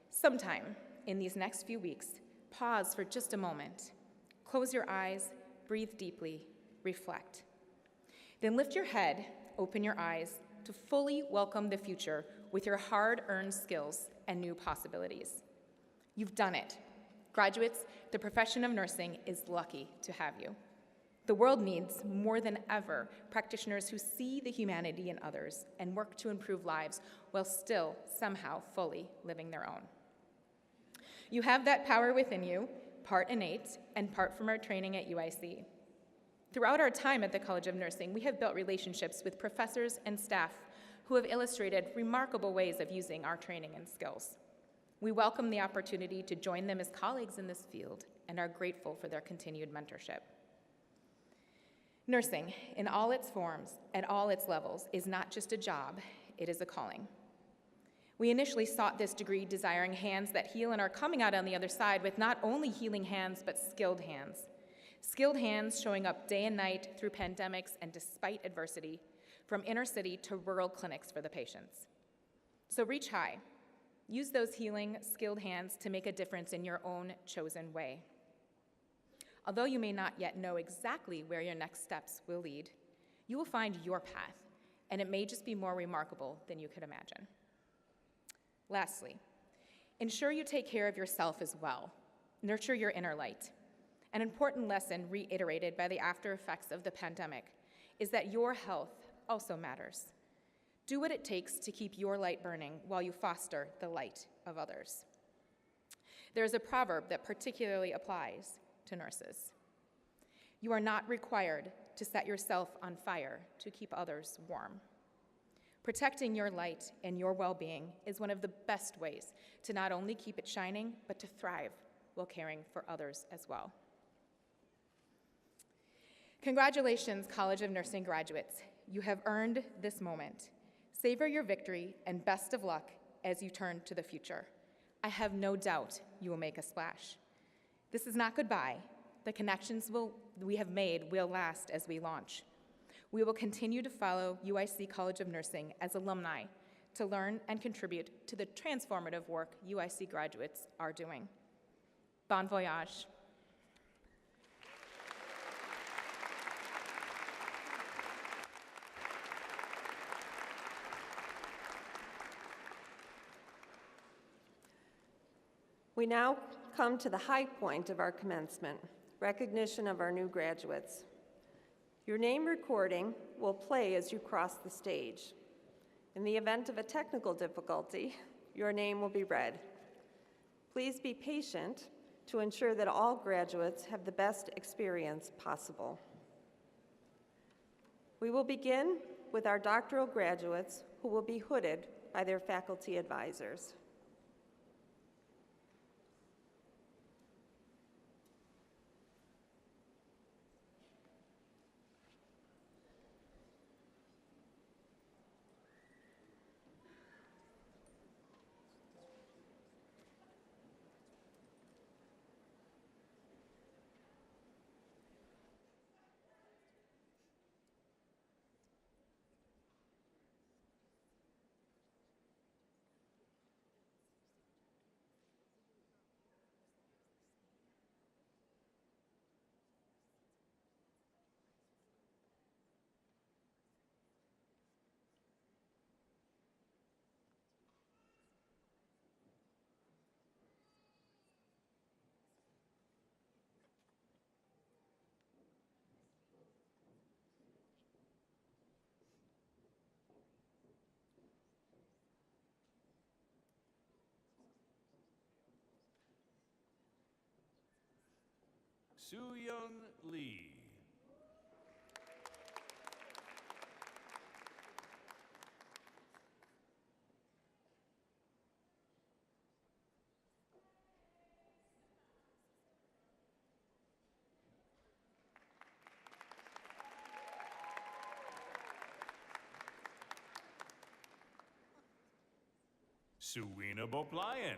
sometime in these next few weeks, pause for just a moment. Close your eyes, breathe deeply, reflect. Then lift your head, open your eyes to fully welcome the future with your hard-earned skills and new possibilities. You've done it. Graduates, the profession of nursing is lucky to have you. The world needs, more than ever, practitioners who see the humanity in others and work to improve lives while still somehow fully living their own. You have that power within you, part innate and part from our training at UIC. Throughout our time at the College of Nursing, we have built relationships with professors and staff who have illustrated remarkable ways of using our training and skills. We welcome the opportunity to join them as colleagues in this field and are grateful for their continued mentorship. Nursing, in all its forms, at all its levels, is not just a job, it is a calling. We initially sought this degree desiring hands that heal and are coming out on the other side with not only healing hands, but skilled hands. Skilled hands showing up day and night through pandemics and despite adversity, from inner city to rural clinics for the patients. So reach high. Use those healing, skilled hands to make a difference in your own chosen way. Although you may not yet know exactly where your next steps will lead, you will find your path, and it may just be more remarkable than you could imagine. Lastly, ensure you take care of yourself as well. Nurture your inner light. An important lesson reiterated by the after effects of the pandemic is that your health also matters. Do what it takes to keep your light burning while you foster the light of others. There is a proverb that particularly applies to nurses. You are not required to set yourself on fire to keep others warm. Protecting your light and your well-being is one of the best ways to not only keep it shining, but to thrive while caring for others as well. Congratulations, College of Nursing graduates. You have earned this moment. Savor your victory and best of luck as you turn to the future. I have no doubt you will make a splash. This is not goodbye. The connections we have made will last as we launch. We will continue to follow UIC College of Nursing as alumni to learn and contribute to the transformative work UIC graduates are doing. Bon voyage. We now come to the high point of our commencement, recognition of our new graduates. Your name recording will play as you cross the stage. In the event of a technical difficulty, your name will be read. Please be patient to ensure that all graduates have the best experience possible. We will begin with our doctoral graduates who will be hooded by their faculty advisors. Soo-Young Lee. Suwina Boplayan.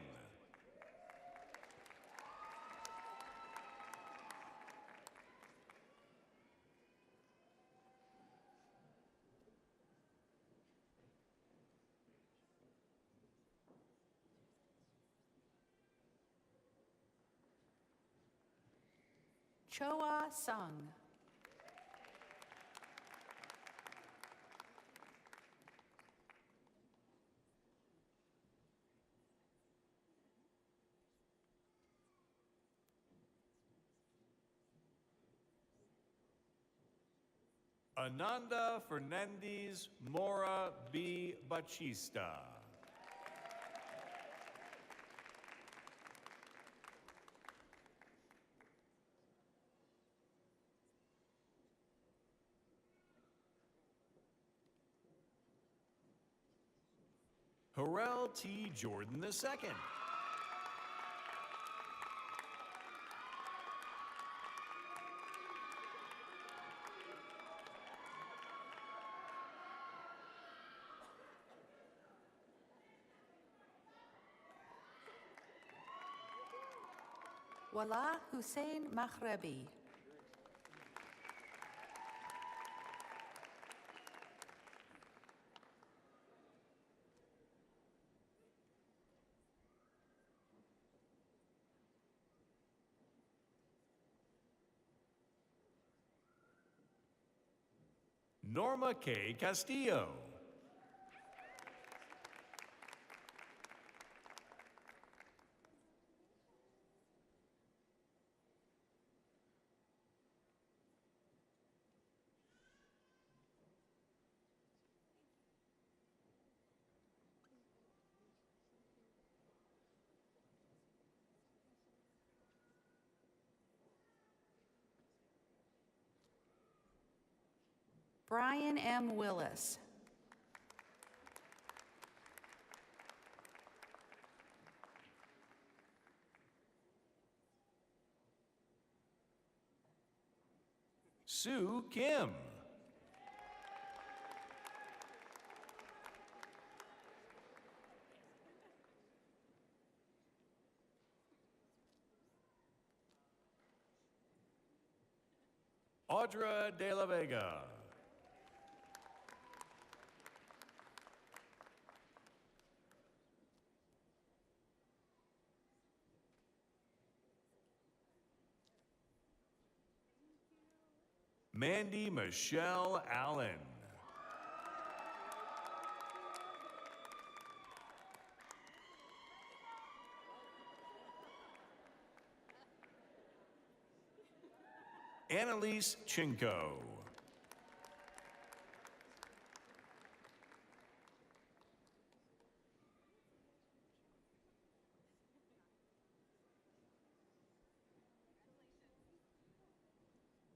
Choa Sung. Ananda Fernandez Mora B. Bachista. Harrell T. Jordan II. Wala Hussein Maghrebi. Norma K. Castillo. Brian M. Willis. Sue Kim. Audra de la Vega. Mandy Michelle Allen. Annalise Chinko.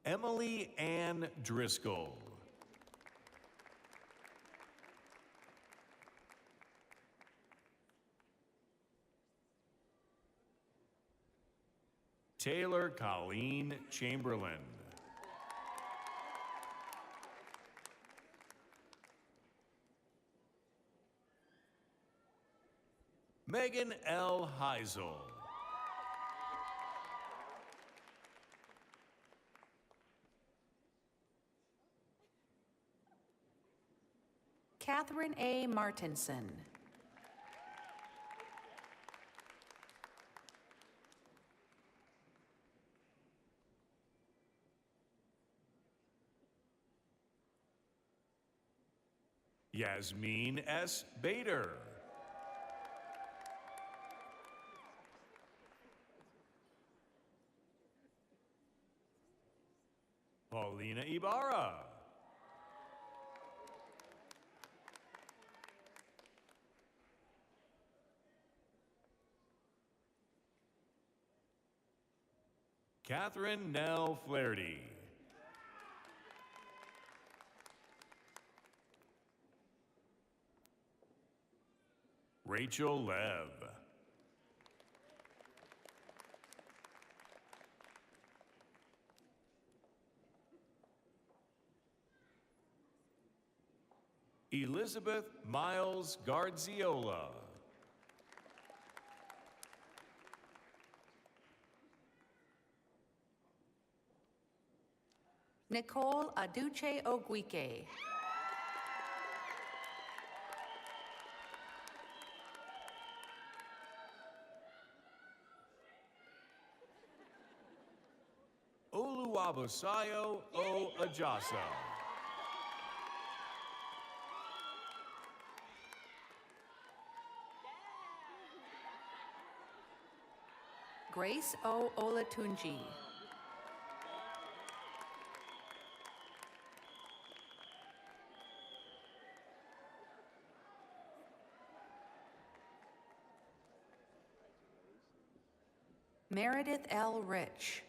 Emily Ann Driscoll. Taylor Colleen Chamberlain. Megan L. Heisel. Catherine A. Martinson. Yasmin S. Bader. Paulina Ibarra. Catherine Nell Flaherty. Rachel Lev. Elizabeth Miles Garziola. Nicole Aduche Ogwike. Oluwabusayo O. Ajasa. Grace O. Olatunji. Meredith L. Rich.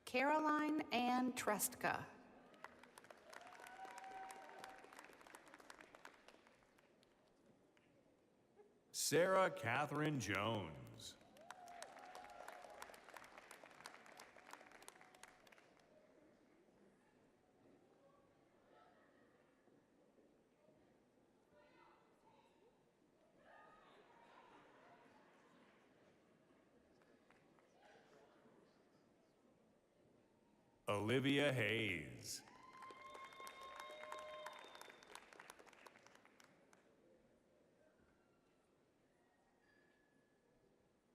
Caroline Ann Trestka. Sarah Catherine Jones. Olivia Hayes.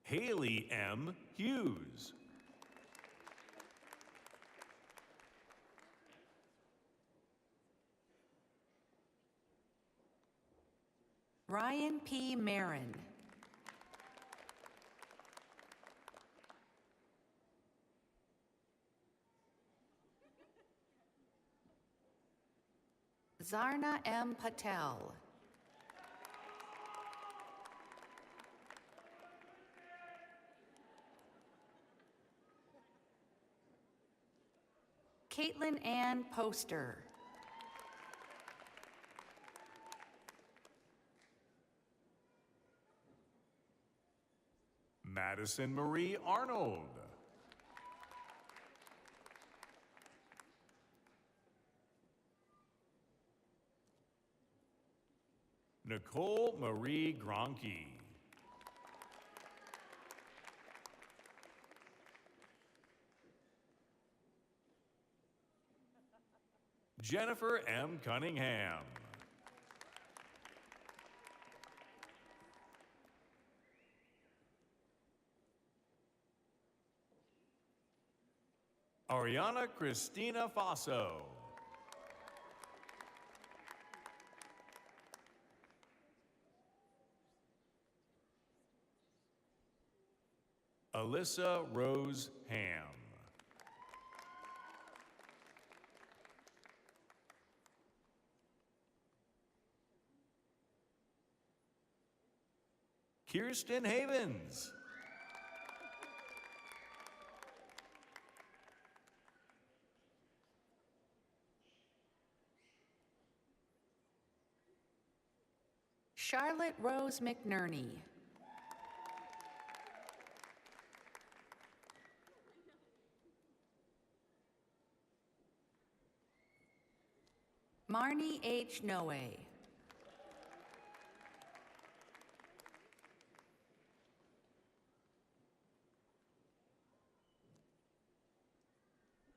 Haley M. Hughes. Ryan P. Marin. Zarna M. Patel. Caitlin Ann Poster. Madison Marie Arnold. Nicole Marie Gronke. Jennifer M. Cunningham. Ariana Christina Faso. Alyssa Rose Ham. Kirsten Havens. Charlotte Rose McNerney. Marnie H. Noe.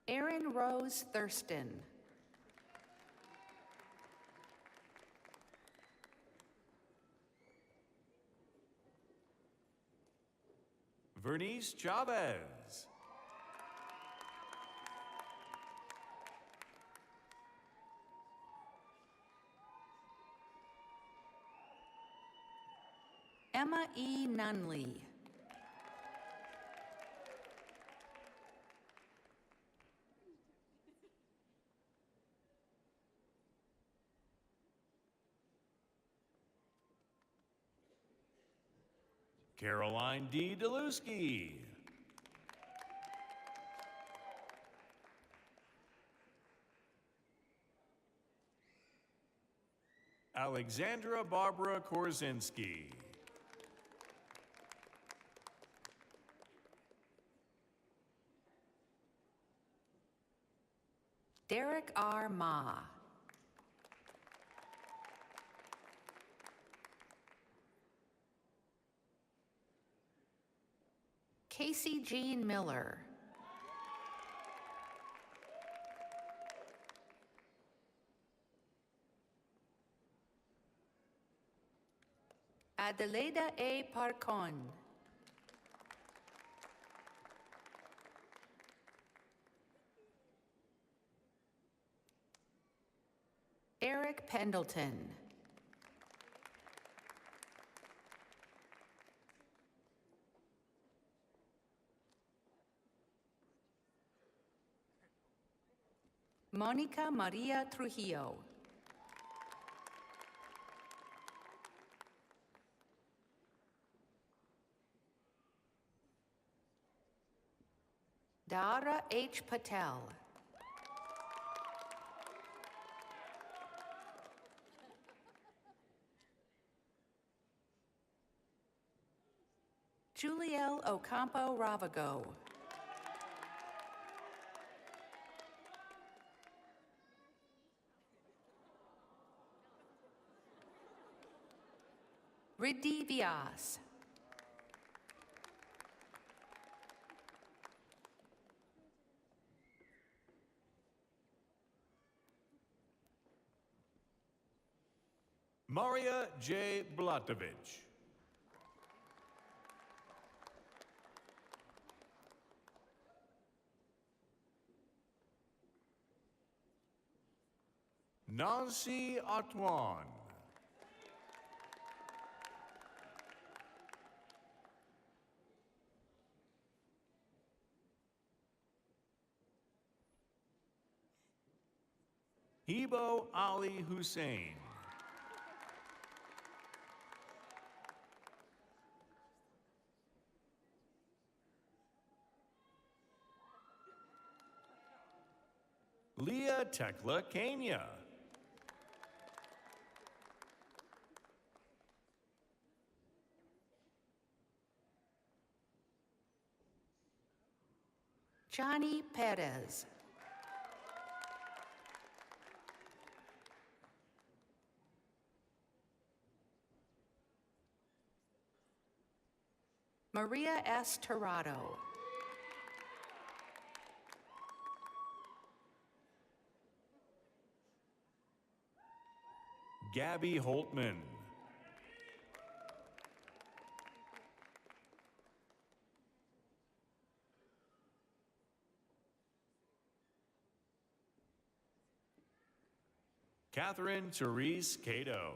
Erin Rose Thurston. Vernice Chavez. Emma E. Nunley. Caroline D. Deluski. Alexandra Barbara Korzinski. Derek R. Ma. Casey Jean Miller. Adelaida A. Parcon. Eric Pendleton. Monica Maria Trujillo. Dara H. Patel. Juliel Ocampo Ravago. Riddhi Vyas. Maria J. Blatovich. Nancy Atwan. Hebo Ali Hussein. Leah Tekla Kenya. Johnny Perez. Maria S. Tirado. Gabby Holtman. Catherine Therese Cato.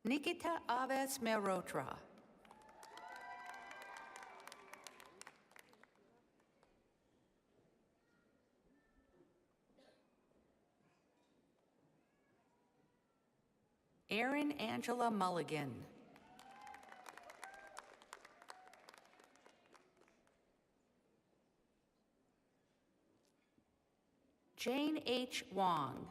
Nikita Aves Merotra. Erin Angela Mulligan. Jane H. Wong.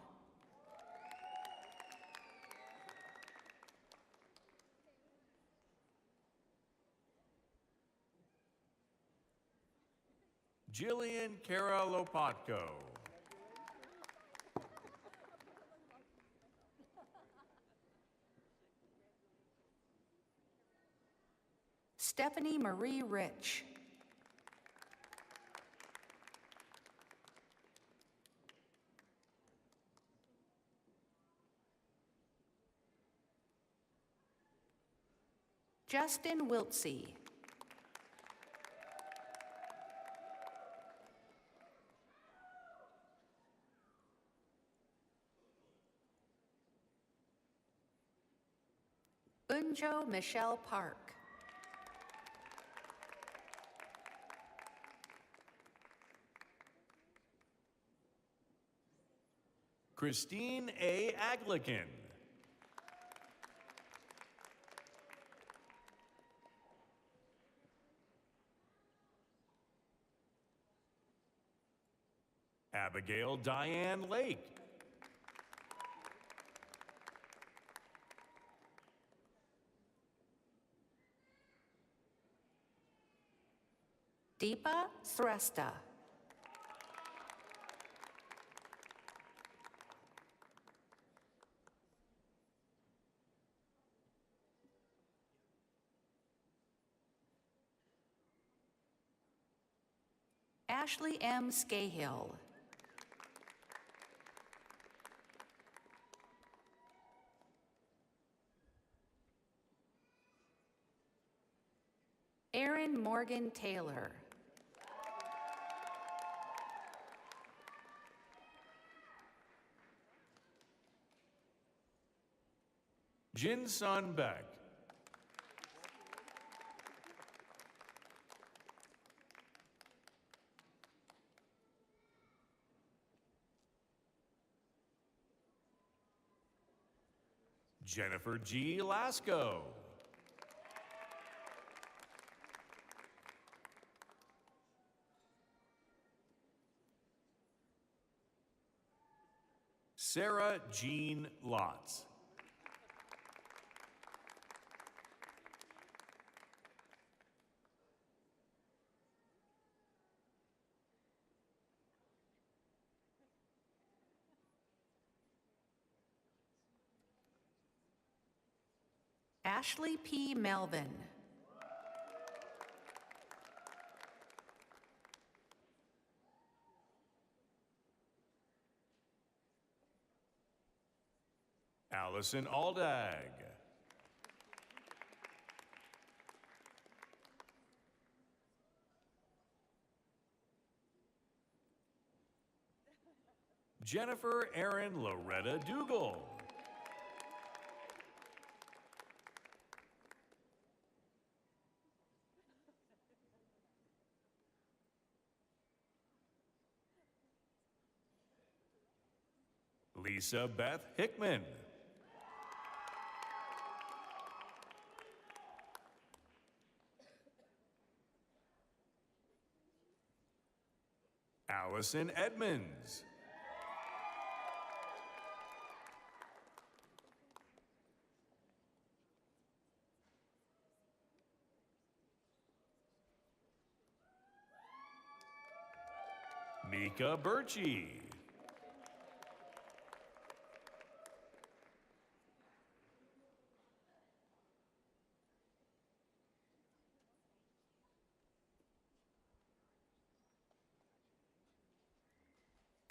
Jillian Cara Lopatko. Stephanie Marie Rich. Justin Wiltsey. Unjo Michelle Park. Christine A. Aglican. Abigail Diane Lake. Deepa Srestha. Ashley M. Scahill. Erin Morgan Taylor. Jin Sun Beck. Jennifer G. Lasco. Sarah Jean Lotz. Ashley P. Melvin. Allison Aldag. Jennifer Erin Loretta Dougal. Lisa Beth Hickman. Allison Edmonds. Mika Birchie.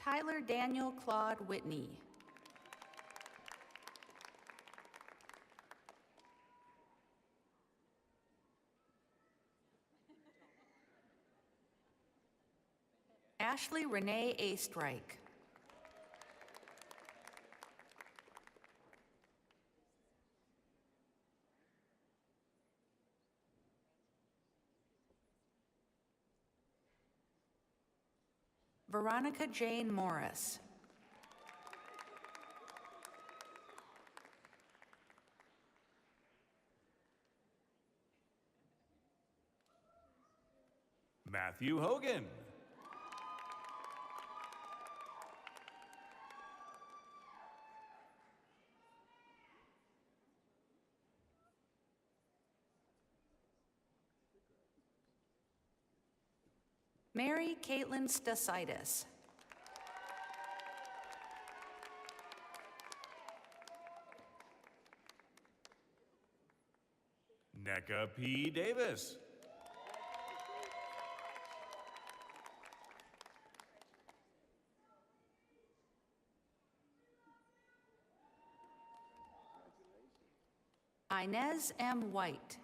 Tyler Daniel Claude Whitney. Ashley Renee Astrike. Veronica Jane Morris. Matthew Hogan. Mary Caitlin Stasitis. NECA P. Davis. Inez M. White.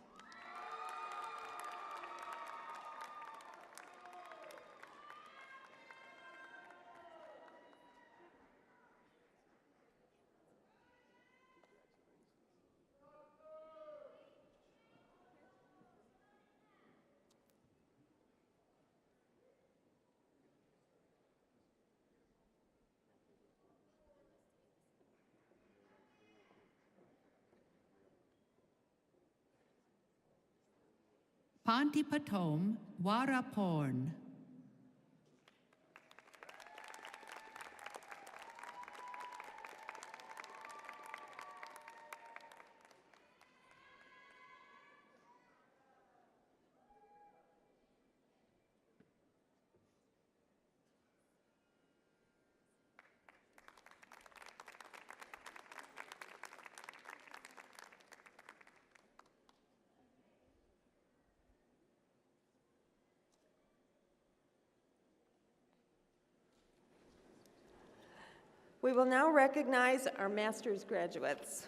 Pontipatom Waraporn. We will now recognize our master's graduates.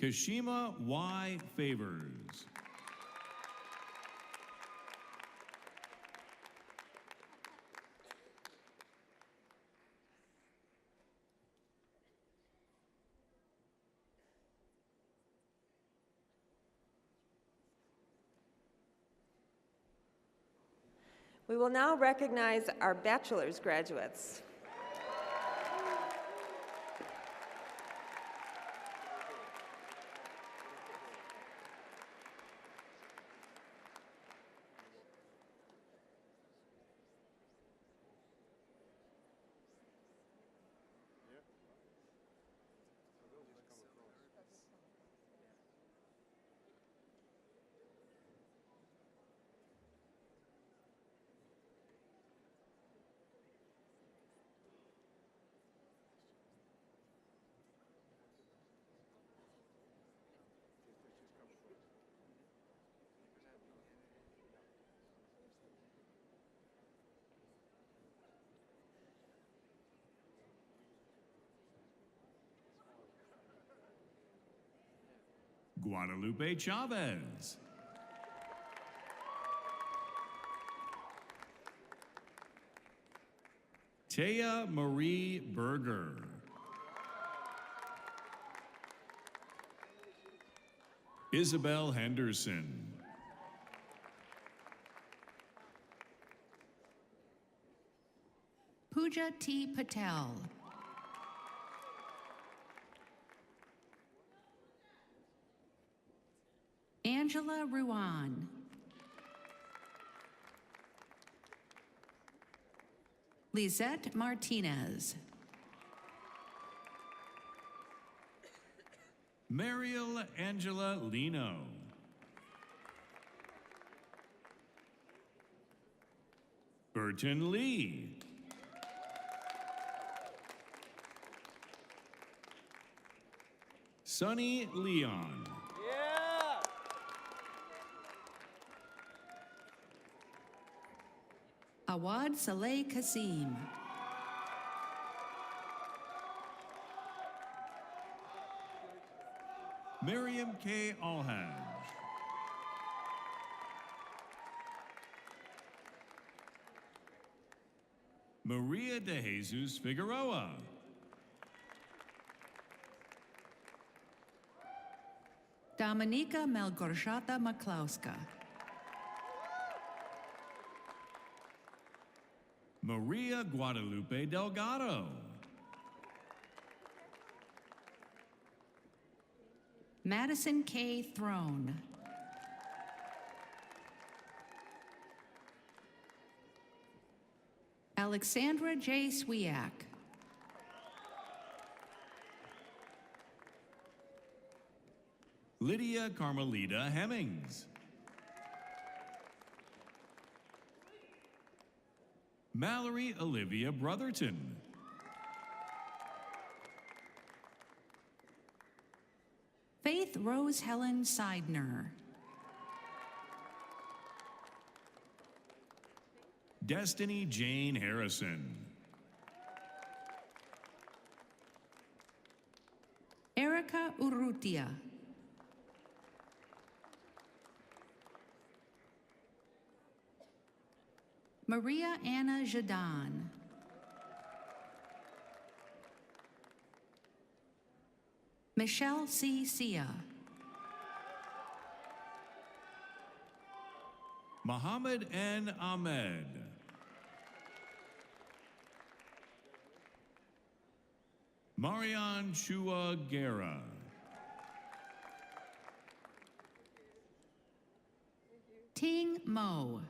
Kashima Y. Favors. We will now recognize our bachelor's graduates. Guadalupe Chavez. Taya Marie Berger. Isabel Henderson. Pooja T. Patel. Angela Ruan. Lisette Martinez. Mariel Angela Lino. Burton Lee. Sunny Leon. Awad Saleh Kasim. Miriam K. Alhaj. Maria de Jesus Figueroa. Dominika Melgorzata Maklowska. Maria Guadalupe Delgado. Madison K. Throne. Alexandra J. Swiak. Lydia Carmelita Hemmings. Mallory Olivia Brotherton. Faith Rose Helen Seidner. Destiny Jane Harrison. Erica Urrutia. Maria Anna Jadon. Michelle C. Sia. Muhammad N. Ahmed. Marian Chua Guerra. Ting Mo.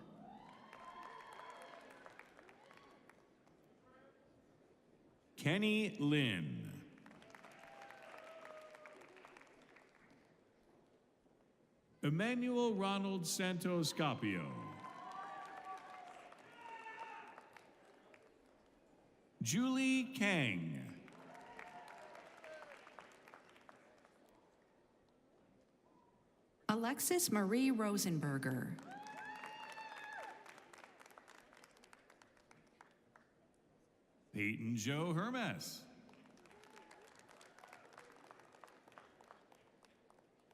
Kenny Lynn. Emmanuel Ronald Santos Scapio. Julie Kang. Alexis Marie Rosenberger. Peyton Joe Hermes.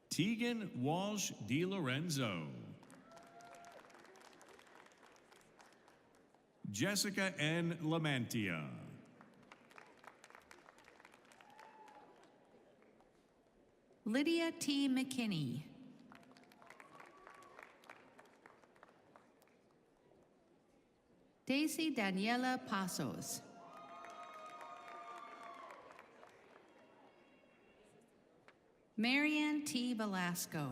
Tegan Walsh DiLorenzo. Jessica N. Lamantia. Lydia T. McKinney. Daisy Daniela Pasos. Marianne T. Velasco.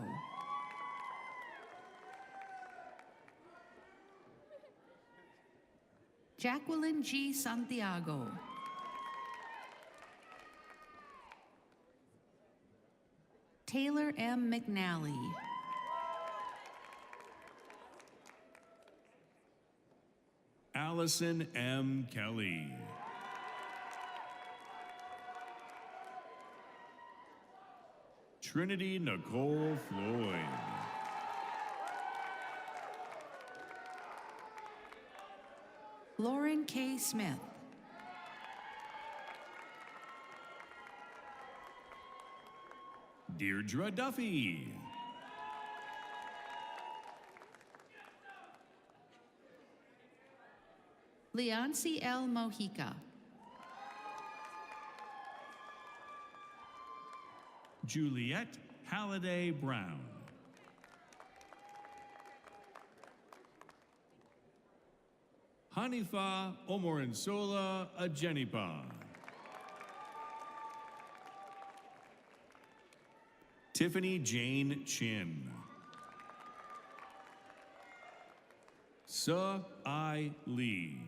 Jacqueline G. Santiago. Taylor M. McNally. Allison M. Kelly. Trinity Nicole Floyd. Lauren K. Smith. Deirdre Duffy. Leonci L. Mojica. Juliette Halliday Brown. Hanifa Omorinsola Ajenipa. Tiffany Jane Chin. Se-I Lee.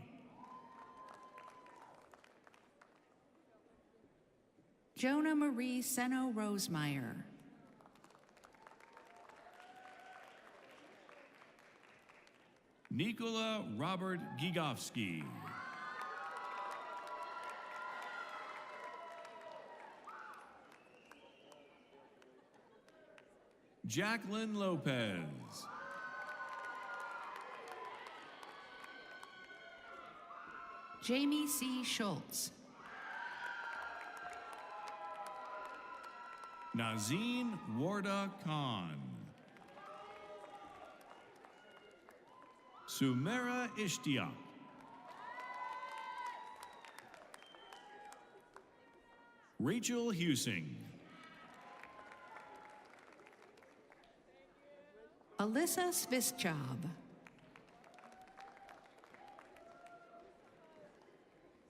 Jonah Marie Seno Rosemeyer. Nikola Robert Gigovsky. Jacqueline Lopez. Jamie C. Schultz. Nazeen Warda Khan. Sumera Ishtiaq. Rachel Husing. Alyssa Svischab.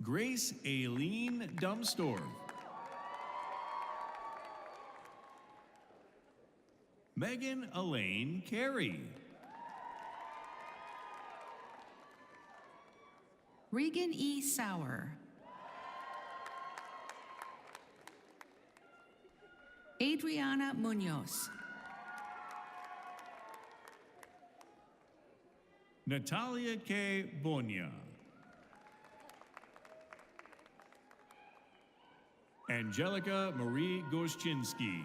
Grace Aileen Dumstorf. Megan Elaine Carey. Regan E. Sauer. Adriana Munoz. Natalia K. Bonia. Angelica Marie Goszczynski.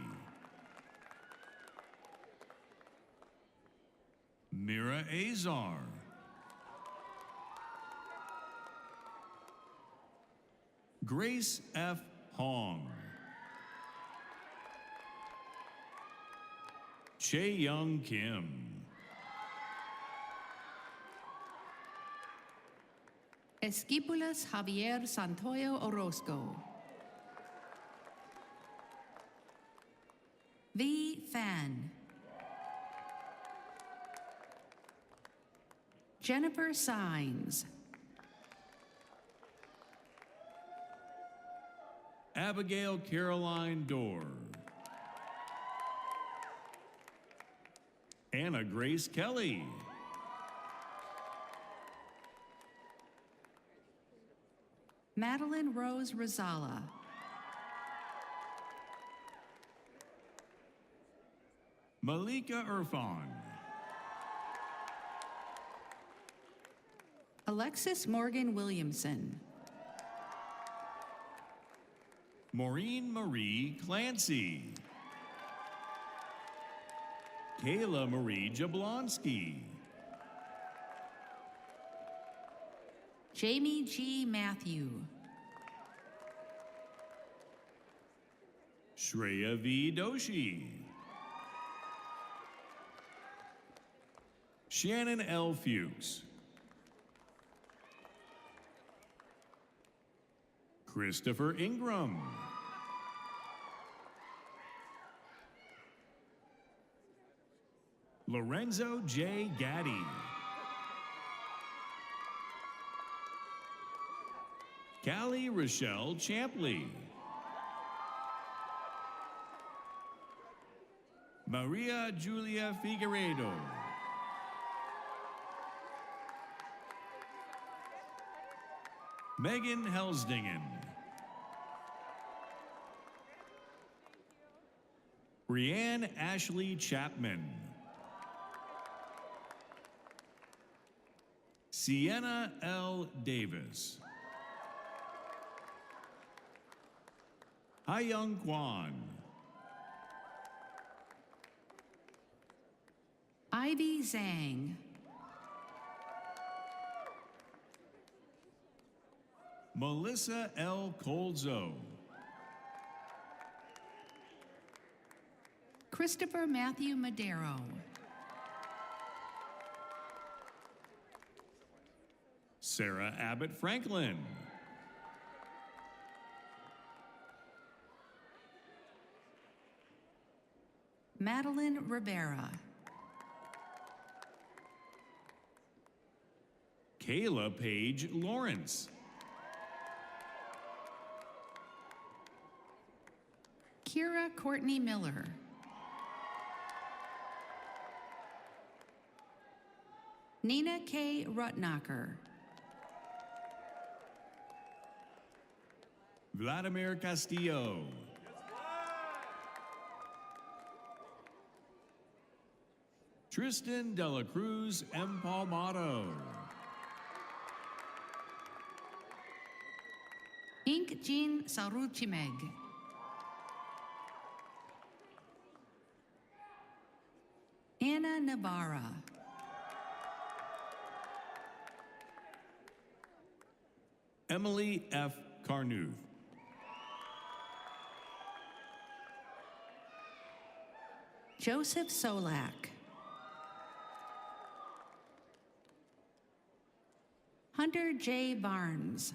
Mira Azar. Grace F. Hong. Chae Young Kim. Esquipulas Javier Santoyo Orozco. V. Fan. Jennifer Sines. Abigail Caroline Dorr. Anna Grace Kelly. Madeline Rose Rosala. Malika Irfan. Alexis Morgan Williamson. Maureen Marie Clancy. Kayla Marie Jablonski. Jamie G. Matthew. Shreya V. Doshi. Shannon L. Fuchs. Christopher Ingram. Lorenzo J. Gaddy. Callie Rochelle Champley. Maria Julia Figueredo. Megan Helsdingen. Brianne Ashley Chapman. Sienna L. Davis. Hyung Kwan. Ivy Zhang. Melissa L. Colzo. Christopher Matthew Madero. Sarah Abbott Franklin. Madeline Rivera. Kayla Page Lawrence. Kira Courtney Miller. Nina K. Rutnacher. Vladimir Castillo. Tristan Dela Cruz Empalmato. Ink Jean Saruchimeg. Anna Navarra. Emily F. Carnuth. Joseph Solak. Hunter J. Barnes.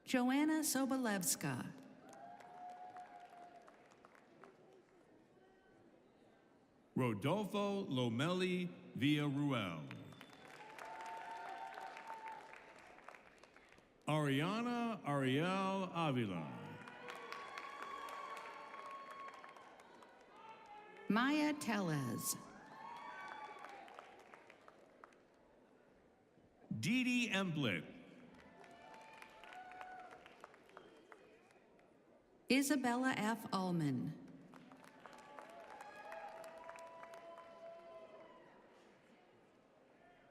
Joanna Sobolewska. Rodolfo Lomeli Villarruel. Ariana Ariel Avila. Maya Tellez. Dee Emplet. Isabella F. Ullman.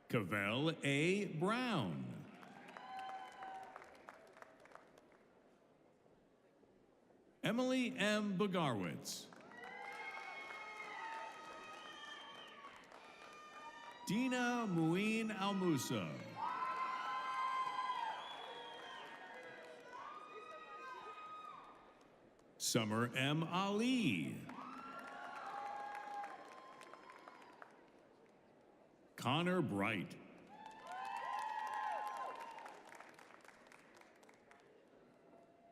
Cavell A. Brown. Emily M. Bogarwitz. Dina Muin Almusa. Summer M. Ali. Connor Bright.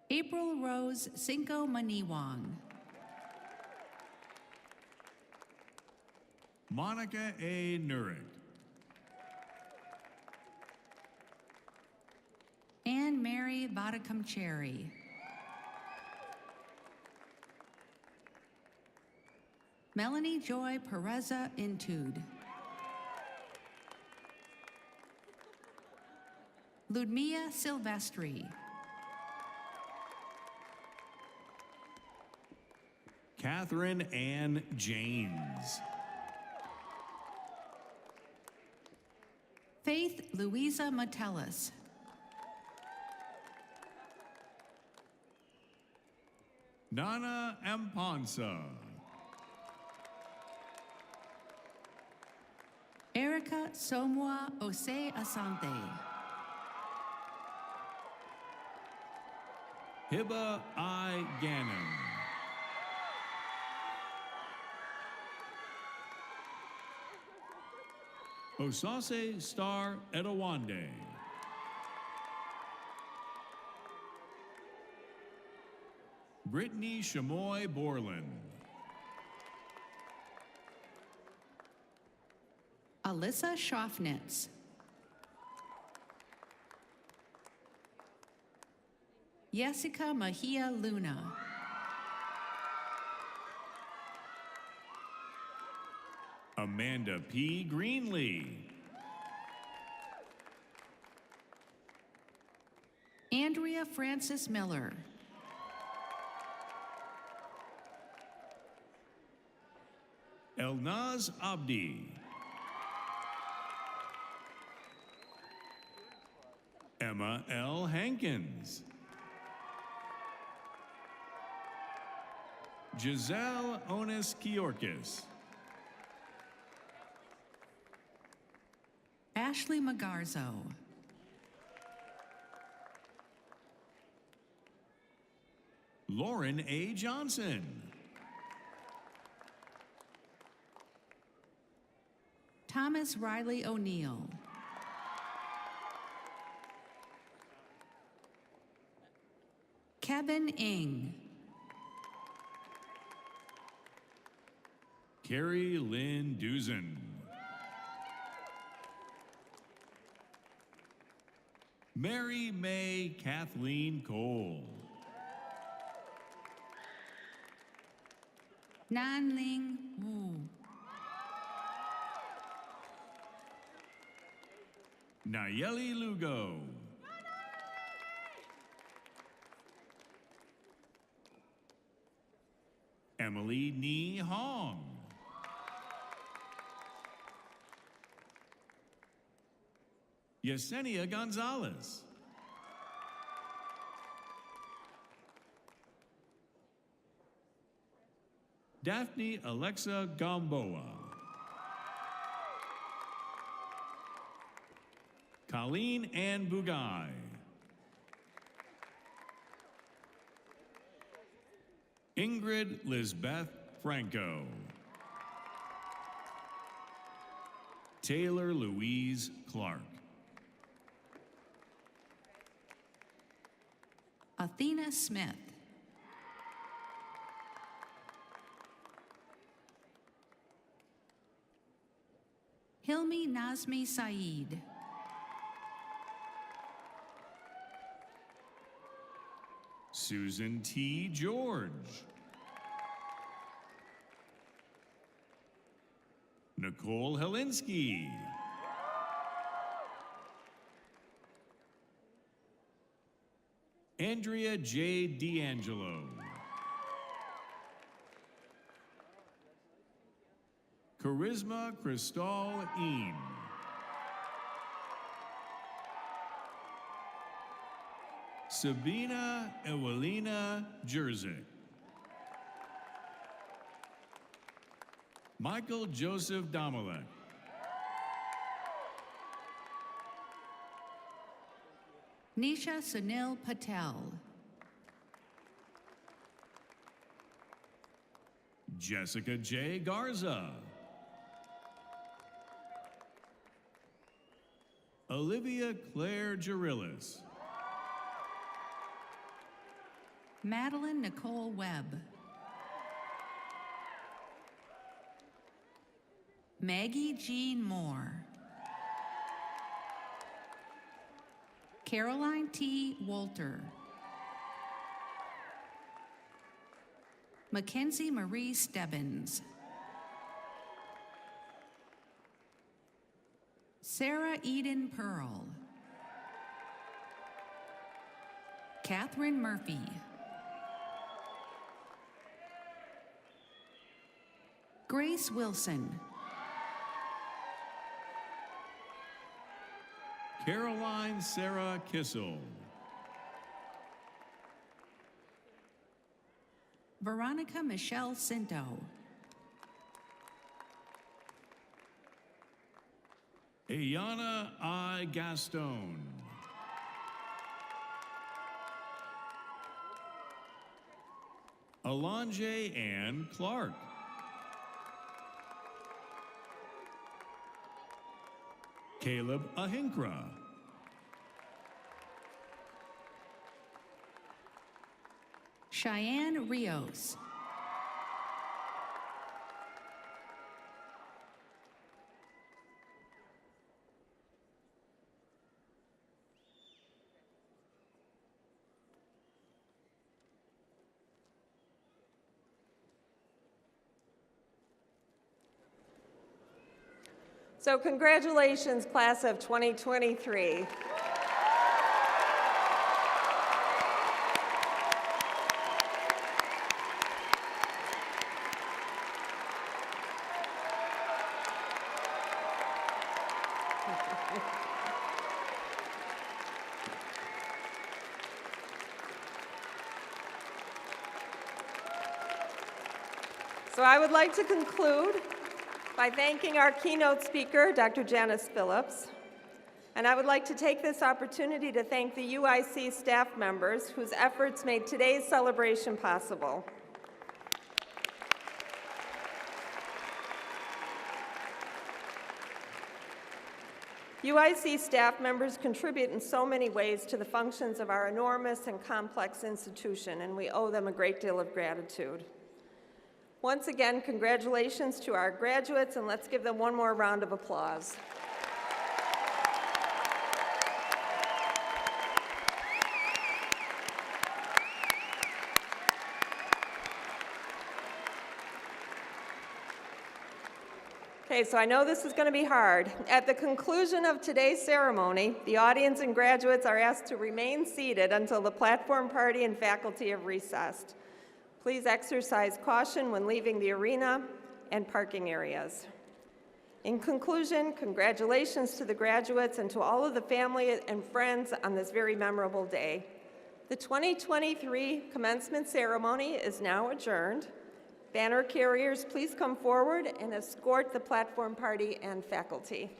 April Rose Cinco Maniwang. Monica A. Nurick. Anne Mary Vodacom-Cherry. Melanie Joy Pereza Intud. Ludmilla Silvestri. Catherine Ann James. Faith Louisa Metellus. Nana Amponsa. Erica Somwa Ose Asante. Hiba I. Ganem. Osase Star Edawande. Brittany Shamoy Borland. Alyssa Schaffnitz. Jessica Mejia Luna. Amanda P. Greenlee. Andrea Francis Miller. Elnaz Abdi. Emma L. Hankins. Giselle Onis Kiorkis. Ashley Magarzo. Lauren A. Johnson. Thomas Riley O'Neill. Kevin Ng. Carrie Lynn Duzen. Mary May Kathleen Cole. Nanling Wu. Nayeli Lugo. Emily Ni Hong. Yesenia Gonzalez. Daphne Alexa Gamboa. Colleen Ann Bugay. Ingrid Lisbeth Franco. Taylor Louise Clark. Athena Smith. Hilmi Nazmi Saeed. Susan T. George. Nicole Helinski. Andrea J. D'Angelo. Charisma Cristal Eam. Sabina Ewelina Jerzik. Michael Joseph Domalek. Nisha Sunil Patel. Jessica J. Garza. Olivia Claire Girillis. Madeline Nicole Webb. Maggie Jean Moore. Caroline T. Walter. Mackenzie Marie Stebbins. Sarah Eden Pearl. Catherine Murphy. Grace Wilson. Caroline Sarah Kissel. Veronica Michelle Cinto. Ayana I. Gaston. Alonje Ann Clark. Caleb Ahinkra. Cheyenne Rios. So congratulations, class of 2023. So I would like to conclude by thanking our keynote speaker, Dr. Janice Phillips. And I would like to take this opportunity to thank the UIC staff members whose efforts made today's celebration possible. UIC staff members contribute in so many ways to the functions of our enormous and complex institution, and we owe them a great deal of gratitude. Once again, congratulations to our graduates, and let's give them one more round of applause. Okay, so I know this is going to be hard. At the conclusion of today's ceremony, the audience and graduates are asked to remain seated until the platform party and faculty have recessed. Please exercise caution when leaving the arena and parking areas. In conclusion, congratulations to the graduates and to all of the family and friends on this very memorable day. The 2023 commencement ceremony is now adjourned. Banner carriers, please come forward and escort the platform party and faculty.